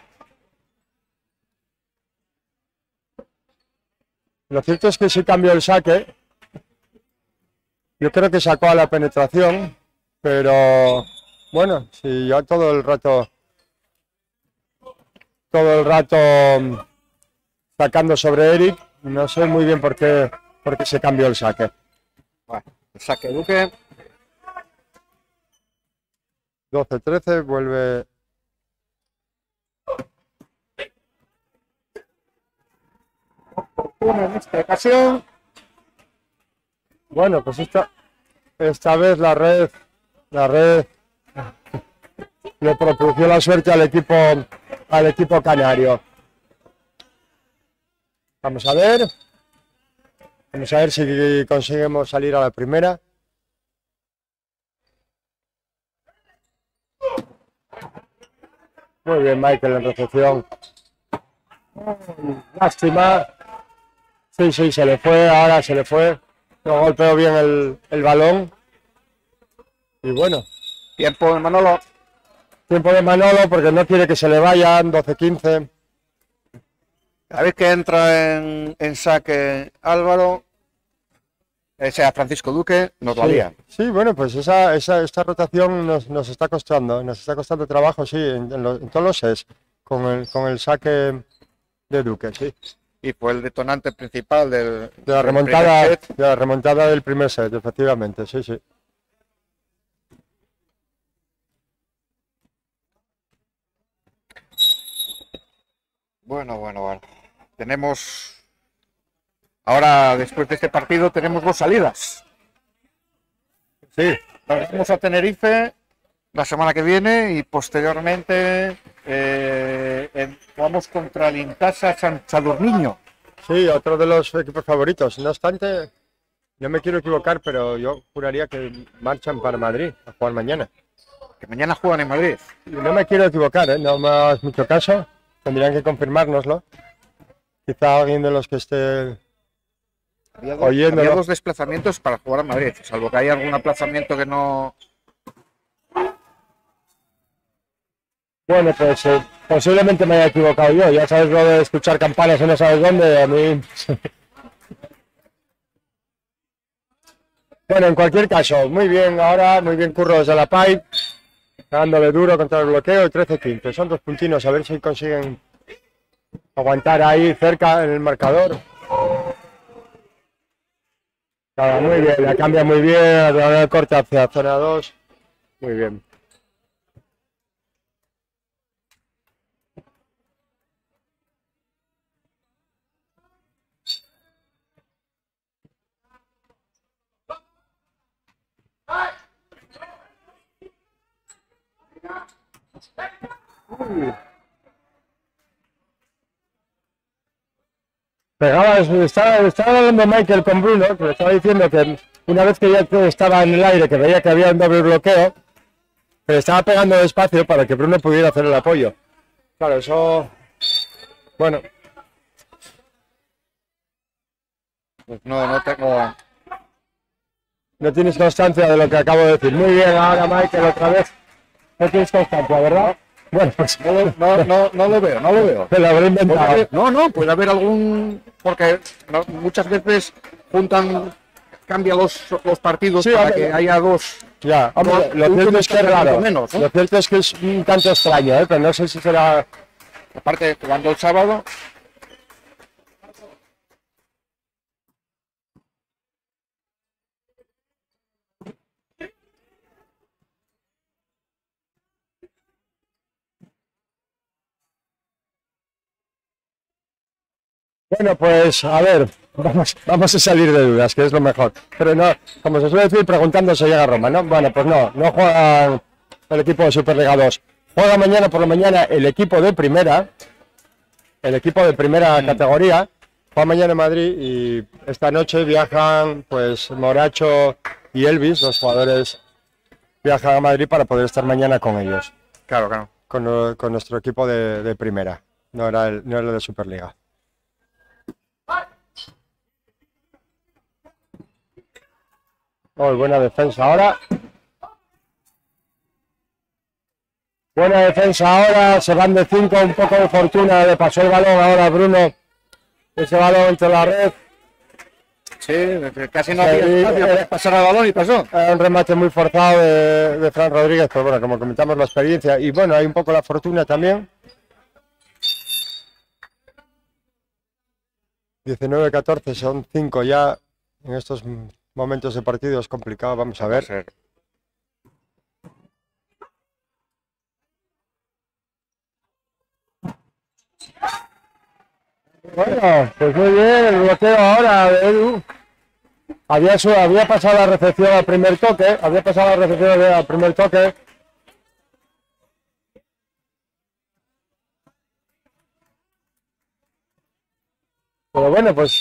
Lo cierto es que sí cambió el saque. Yo creo que sacó a la penetración, pero bueno, si yo todo el rato sacando sobre Eric, no sé muy bien por qué se cambió el saque. Bueno, el saque Duque. 12-13, vuelve. Uno en esta ocasión. Bueno, pues esta vez la red le propició la suerte al equipo canario. Vamos a ver si conseguimos salir a la primera. Muy bien Michael en recepción. Lástima. Sí, se le fue, ahora se le fue. No golpeó bien el balón. Y bueno, Tiempo de Manolo. tiempo de Manolo porque no quiere que se le vayan, 12-15. A ver que entra en saque Álvaro, sea Francisco Duque, nos la lía. Sí, bueno, pues esta rotación nos está costando trabajo, sí, en todos los sets, con el saque de Duque, sí. Y fue el detonante principal De del remontada, primer set. de la remontada del primer set, efectivamente, sí, sí. Bueno. Tenemos, ahora después de este partido, tenemos 2 salidas. Sí, Vamos a Tenerife la semana que viene y posteriormente vamos contra el Incasa San Sadurniño. sí, otro de los equipos favoritos. No obstante, no me quiero equivocar, pero yo juraría que marchan para Madrid a jugar mañana. Que mañana juegan en Madrid. Y no me quiero equivocar, ¿eh? No me hagas mucho caso, tendrían que confirmárnoslo. Quizá alguien de los que esté oyéndolo. Había 2 desplazamientos para jugar a Madrid, salvo que haya algún aplazamiento que no. Bueno, pues posiblemente me haya equivocado yo. Ya sabes lo de escuchar campanas y no sabes dónde. A mí. Bueno, en cualquier caso, muy bien ahora, muy bien Curro desde la pipe, dándole duro contra el bloqueo, 13-15. Son 2 puntinos, a ver si consiguen aguantar ahí cerca en el marcador. Nada, muy bien, la cambia muy bien, el corte hacia zona 2. Muy bien. Estaba hablando Michael con Bruno, que le estaba diciendo que una vez que ya estaba en el aire, que veía que había un doble bloqueo, que le estaba pegando despacio para que Bruno pudiera hacer el apoyo. Claro, eso... Bueno, Pues no tengo. no tienes constancia de lo que acabo de decir. Muy bien, ahora Michael, otra vez. No tienes constancia, ¿verdad? Bueno, pues No lo veo. te lo habré inventado. No, puede haber algún. Porque muchas veces cambia los partidos Sí, para a ver. que haya 2. Ya, hombre, lo Un cierto es que es raro. menos, ¿no? Lo cierto es que es un tanto extraño, ¿eh? Pero no sé si será... Aparte, jugando el sábado. Bueno, pues a ver, vamos a salir de dudas, que es lo mejor. Pero no, como se suele decir, preguntando se llega a Roma, ¿no? Bueno, pues no juega el equipo de Superliga 2. Juega mañana por la mañana el equipo de primera categoría. Juega mañana en Madrid y esta noche viajan, pues, Moracho y Elvis, los jugadores, viajan a Madrid para poder estar mañana con ellos, Claro. con nuestro equipo de primera, no era el de Superliga. Oh, buena defensa ahora. Buena defensa ahora. Se van de 5. Un poco de fortuna. Le pasó el balón ahora a Bruno. Ese balón entre la red. Sí, casi no había espacio para pasar el balón y pasó. Un remate muy forzado de Fran Rodríguez. Pero bueno, como comentamos, la experiencia. Y bueno, hay un poco la fortuna también. 19-14. Son 5 ya en estos momentos de partido. Es complicado. Vamos a ver. Bueno, pues muy bien, el bloqueo ahora de Edu. Había pasado la recepción al primer toque, Pero bueno, pues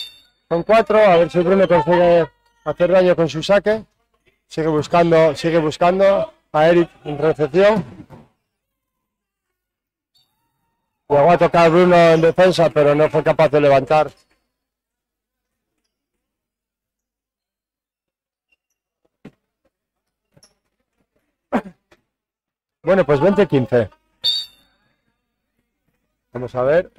son 4, a ver si Bruno consigue hacer daño con su saque. Sigue buscando a Eric en recepción. Llegó a tocar Bruno en defensa, pero no fue capaz de levantar. Bueno, pues 20-15. Vamos a ver.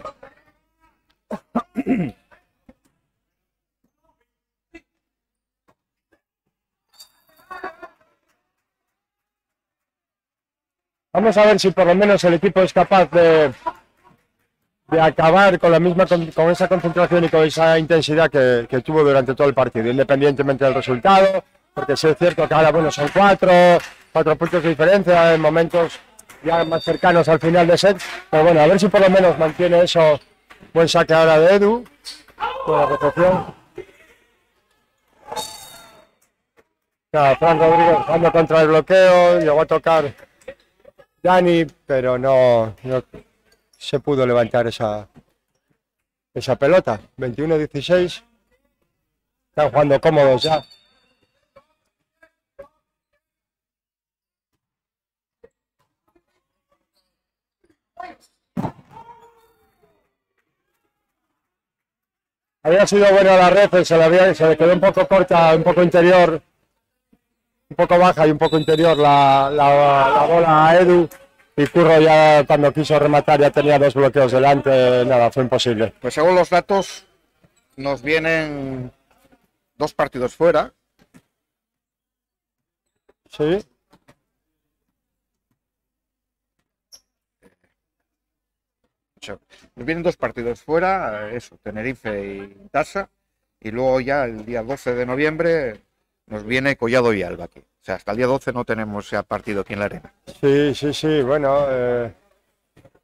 Vamos a ver si por lo menos el equipo es capaz de acabar con la misma con esa concentración y con esa intensidad que tuvo durante todo el partido, independientemente del resultado, porque sí es cierto que ahora bueno, son cuatro puntos de diferencia en momentos ya más cercanos al final de set, pero bueno, a ver si por lo menos mantiene eso. Buen saque ahora de Edu, con la recepción. Nada, Fran Rodríguez jugando contra el bloqueo, llegó a tocar Dani, pero no se pudo levantar esa pelota. 21-16. Están jugando cómodos ya. Había sido buena la red, se le quedó un poco corta, un poco interior, un poco baja y un poco interior la bola a Edu. Y Curro ya cuando quiso rematar ya tenía 2 bloqueos delante, nada, fue imposible. Pues según los datos, nos vienen 2 partidos fuera. Sí. Nos vienen 2 partidos fuera, eso, Tenerife y Tasa, y luego ya el día 12 de noviembre nos viene Collado y Alba aquí. O sea, hasta el día 12 no tenemos ya partido aquí en la arena. Sí, bueno,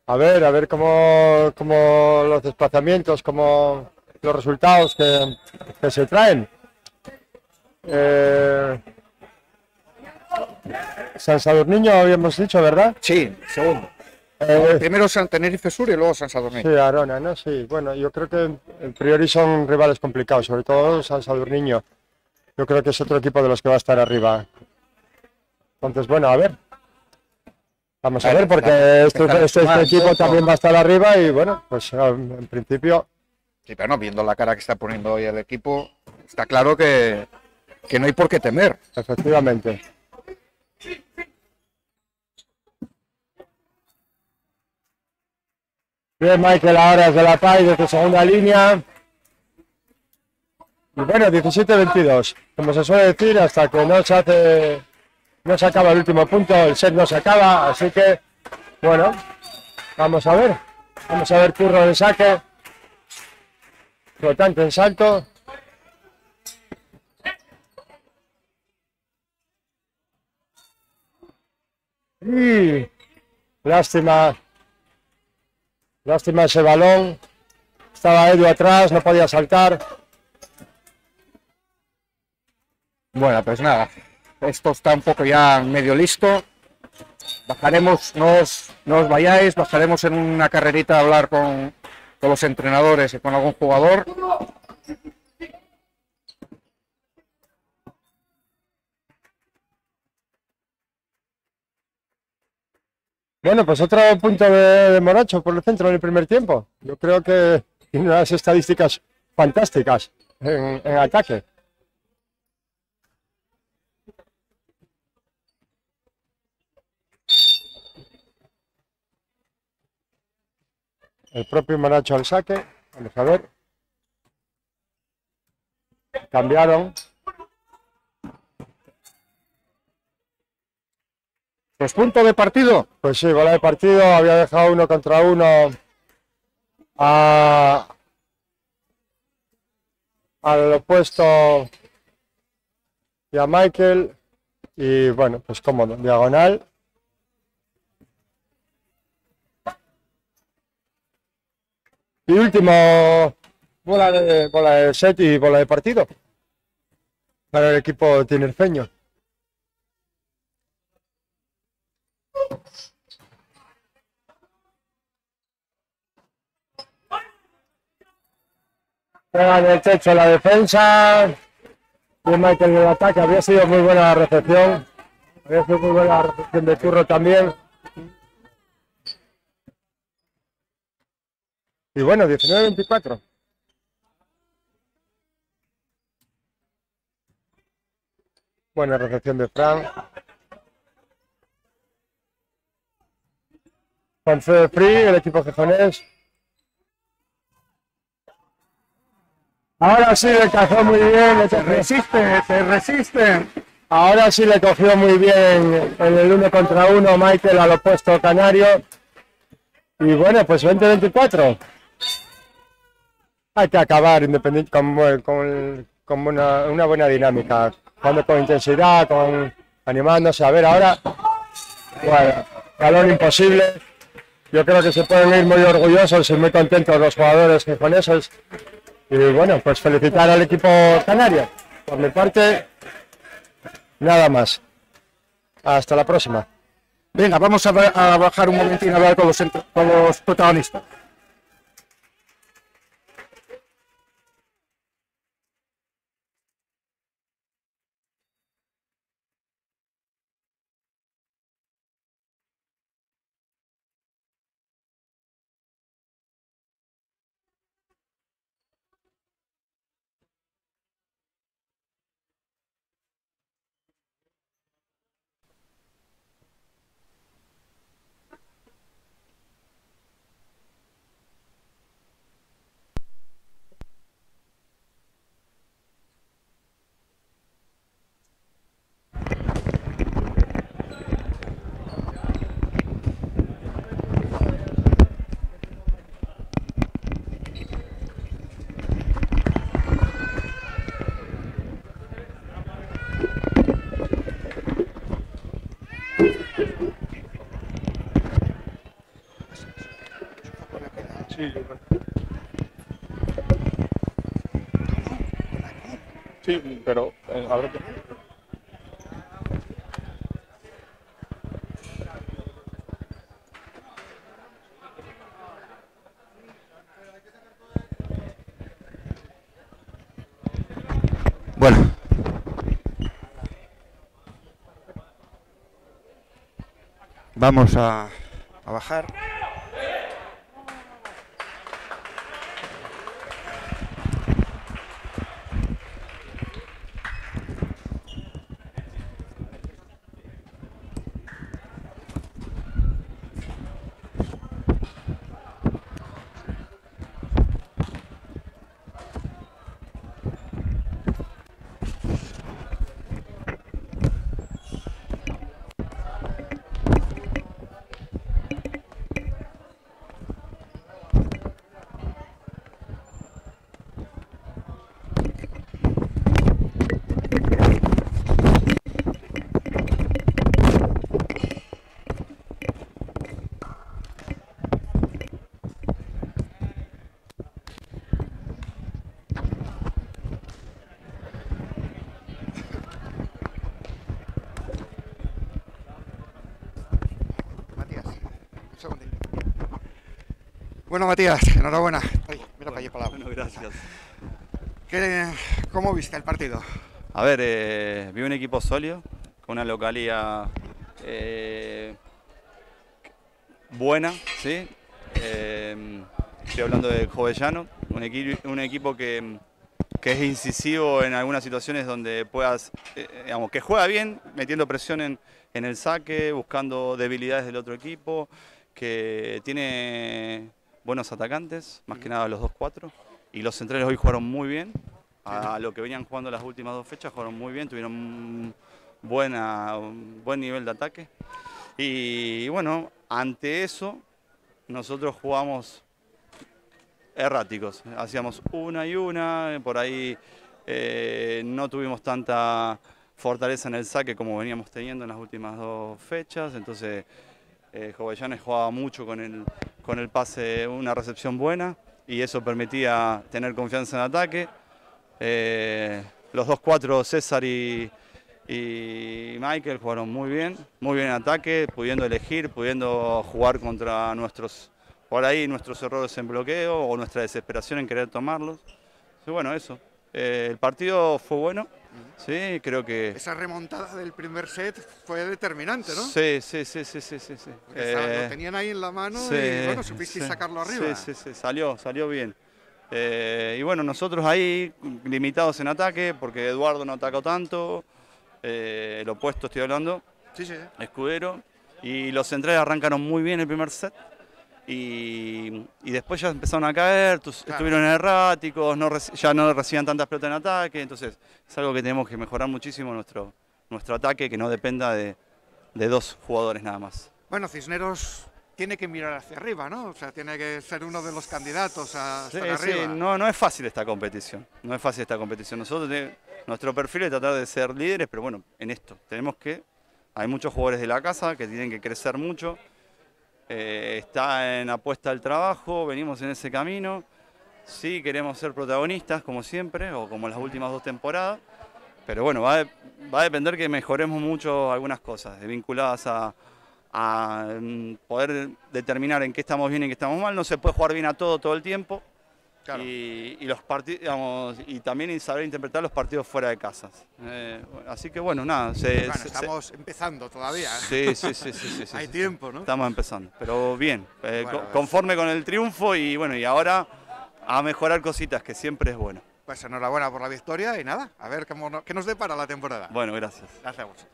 a ver cómo los desplazamientos, cómo los resultados que se traen. San Sadurniño habíamos dicho, ¿verdad? Sí, segundo. Primero San Tenerife Sur y luego San Sadurniño. Sí, Arona, ¿no? Sí, bueno, yo creo que en priori son rivales complicados, sobre todo San Sadurniño. Yo creo que es otro equipo de los que va a estar arriba. Entonces, bueno, a ver. Vamos a ver, porque este equipo también va a estar arriba y bueno, pues en principio... Sí, pero no, viendo la cara que está poniendo hoy el equipo, está claro que no hay por qué temer. Efectivamente. Bien, Michael ahora desde la PAI, desde segunda línea. Y bueno, 17-22. Como se suele decir, hasta que no se acaba el último punto, el set no se acaba. Así que, bueno, vamos a ver. Vamos a ver Curro en saque. Flotante en salto. Y lástima ese balón. Estaba Edu atrás, no podía saltar. Bueno, pues nada, esto está un poco ya medio listo. Bajaremos, no os vayáis, bajaremos en una carrerita a hablar con los entrenadores y con algún jugador. Bueno, pues otro punto de Moracho por el centro en el primer tiempo. Yo creo que tiene unas estadísticas fantásticas en ataque. El propio Moracho al saque. Vamos a ver. Cambiaron. Pues punto de partido. Pues sí, bola de partido. Había dejado 1 contra 1 al opuesto y a Michael. Y bueno, pues cómodo. Diagonal. Y último, bola de set y bola de partido para el equipo tinerfeño. Pega en el techo la defensa. Y Michael en el ataque. Había sido muy buena la recepción. Había sido muy buena la recepción de Curro también. Y bueno, 19-24. Buena recepción de Fran. con Fede Free, el equipo gijonés. Ahora sí le cazó muy bien, Te resiste. ahora sí le cogió muy bien en el 1 contra 1 Michael al opuesto canario. Y bueno, pues 20-24. Hay que acabar independiente con una buena dinámica, jugando con intensidad, animándose. A ver, ahora, bueno, balón imposible. Yo creo que se pueden ir muy orgullosos y muy contentos los jugadores gijoneses. Y bueno, pues felicitar al equipo canario. Por mi parte, nada más. Hasta la próxima. Venga, vamos a bajar un momentín a hablar con los protagonistas. Sí, pero a ver. Bueno. Vamos a bajar. Bueno, Matías, enhorabuena. Ay, mira para allí para Bueno, gracias. ¿Cómo viste el partido? A ver, vi un equipo sólido, con una localidad buena, ¿sí? Estoy hablando de Jovellano, un equipo que es incisivo en algunas situaciones donde puedas, digamos, que juega bien, metiendo presión en el saque, buscando debilidades del otro equipo, que tiene buenos atacantes, más que nada los 2-4, y los centrales hoy jugaron muy bien, a lo que venían jugando las últimas dos fechas, jugaron muy bien, tuvieron un buen nivel de ataque. Y bueno, ante eso, nosotros jugamos erráticos, hacíamos una y una, por ahí no tuvimos tanta fortaleza en el saque como veníamos teniendo en las últimas dos fechas, entonces Jovellanes jugaba mucho con el pase, una recepción buena, y eso permitía tener confianza en ataque. Los 2-4, César y Michael jugaron muy bien en ataque, pudiendo elegir, pudiendo jugar contra nuestros errores en bloqueo o nuestra desesperación en querer tomarlos. Y bueno, eso. El partido fue bueno, sí, creo que... Esa remontada del primer set fue determinante, ¿no? Sí. Lo tenían ahí en la mano sí, y bueno, supisteis sacarlo arriba. Sí, salió bien. Y bueno, nosotros ahí limitados en ataque, porque Eduardo no atacó tanto, el opuesto estoy hablando, Sí. Escudero, y los centrales arrancaron muy bien el primer set, y después ya empezaron a caer, estuvieron erráticos, ya no recibían tantas pelotas en ataque, entonces es algo que tenemos que mejorar muchísimo nuestro ataque, que no dependa de 2 jugadores nada más. Bueno, Cisneros tiene que mirar hacia arriba, ¿no? O sea, tiene que ser uno de los candidatos a estar arriba. Sí, no es fácil esta competición, no es fácil esta competición. Nuestro perfil es tratar de ser líderes, pero bueno, en esto hay muchos jugadores de la casa que tienen que crecer mucho. Está en apuesta al trabajo, venimos en ese camino. Sí, queremos ser protagonistas, como siempre, o como las últimas 2 temporadas. Pero bueno, va a depender que mejoremos mucho algunas cosas vinculadas a poder determinar en qué estamos bien y en qué estamos mal. No se puede jugar bien a todo el tiempo. Claro. Y los partidos, digamos, y también saber interpretar los partidos fuera de casas. Así que bueno, nada. Estamos empezando todavía. Sí. Hay tiempo, ¿no? Estamos empezando, pero bien, conforme con el triunfo y bueno, y ahora a mejorar cositas, que siempre es bueno. Pues enhorabuena por la victoria y nada, a ver qué nos depara la temporada. Bueno, gracias. Gracias a vosotros.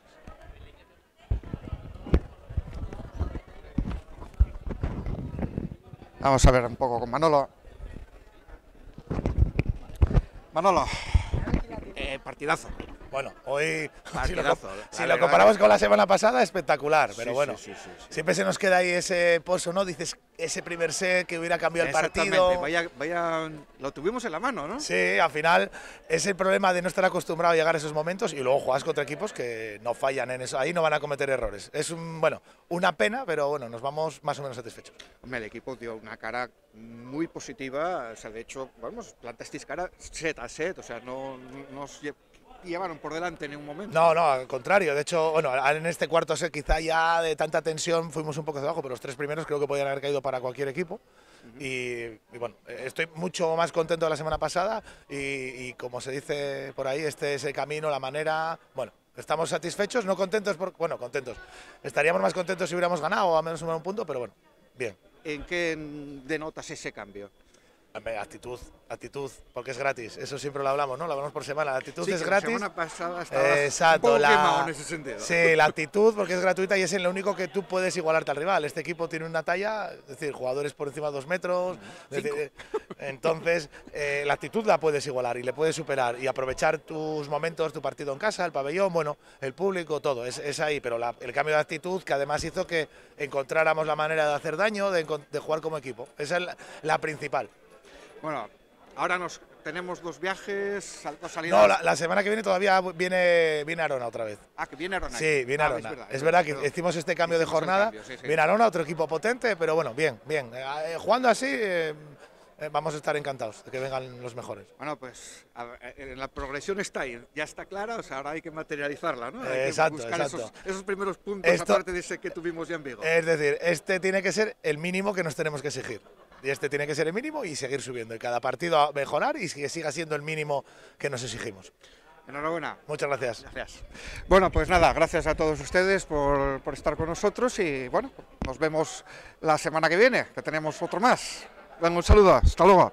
Vamos a ver un poco con Manolo. Manolo, partidazo. Bueno, hoy, Partidazo, si lo comparamos con la semana pasada, espectacular, pero Sí, bueno, sí. siempre se nos queda ahí ese pozo, ¿no? Dices, ese primer set que hubiera cambiado el partido. Vaya, lo tuvimos en la mano, ¿no? Sí, al final es el problema de no estar acostumbrado a llegar a esos momentos y luego juegas contra equipos que no fallan en eso, ahí no van a cometer errores. Es una pena, pero bueno, nos vamos más o menos satisfechos. Hombre, el equipo dio una cara muy positiva, o sea, de hecho, vamos, plantasteis cara set a set, o sea, no os llevaron por delante en un momento. No, al contrario. De hecho, bueno, en este cuarto set quizá ya de tanta tensión fuimos un poco hacia abajo, pero los 3 primeros creo que podían haber caído para cualquier equipo. Y bueno, estoy mucho más contento de la semana pasada y como se dice por ahí, este es el camino, la manera. Bueno, estamos satisfechos, no contentos, contentos. Estaríamos más contentos si hubiéramos ganado o al menos sumado un punto, pero bueno, bien. ¿En qué denotas ese cambio? Actitud, porque es gratis, eso siempre lo hablamos, ¿no? Lo hablamos por semana, la actitud es gratis. La semana pasada estabas exacto, un poco quemado en ese sentido. Sí, la actitud porque es gratuita y es en lo único que tú puedes igualarte al rival. Este equipo tiene una talla, es decir, jugadores por encima de 2 metros, entonces la actitud la puedes igualar y le puedes superar y aprovechar tus momentos, tu partido en casa, el pabellón, bueno, el público, todo, es ahí, pero el cambio de actitud que además hizo que encontráramos la manera de hacer daño, de jugar como equipo, esa es la principal. Bueno, ahora tenemos 2 viajes, 2 salidas. No, la semana que viene todavía viene Arona otra vez. Ah, que viene Arona. Sí, viene Arona. Es verdad que hicimos este cambio de jornada. Viene Arona, otro equipo potente, pero bueno, bien. Jugando así, vamos a estar encantados de que vengan los mejores. Bueno, pues la progresión está ahí, ya está clara, o sea, ahora hay que materializarla, ¿no? Exacto, hay que buscar esos primeros puntos, aparte de ese que tuvimos ya en Vigo. Es decir, este tiene que ser el mínimo que nos tenemos que exigir. Y este tiene que ser el mínimo y seguir subiendo. Y cada partido a mejorar y que siga siendo el mínimo que nos exigimos. Enhorabuena. Muchas gracias. Gracias. Bueno, pues nada, gracias a todos ustedes por estar con nosotros y bueno, nos vemos la semana que viene, que tenemos otro más. Venga, un saludo, hasta luego.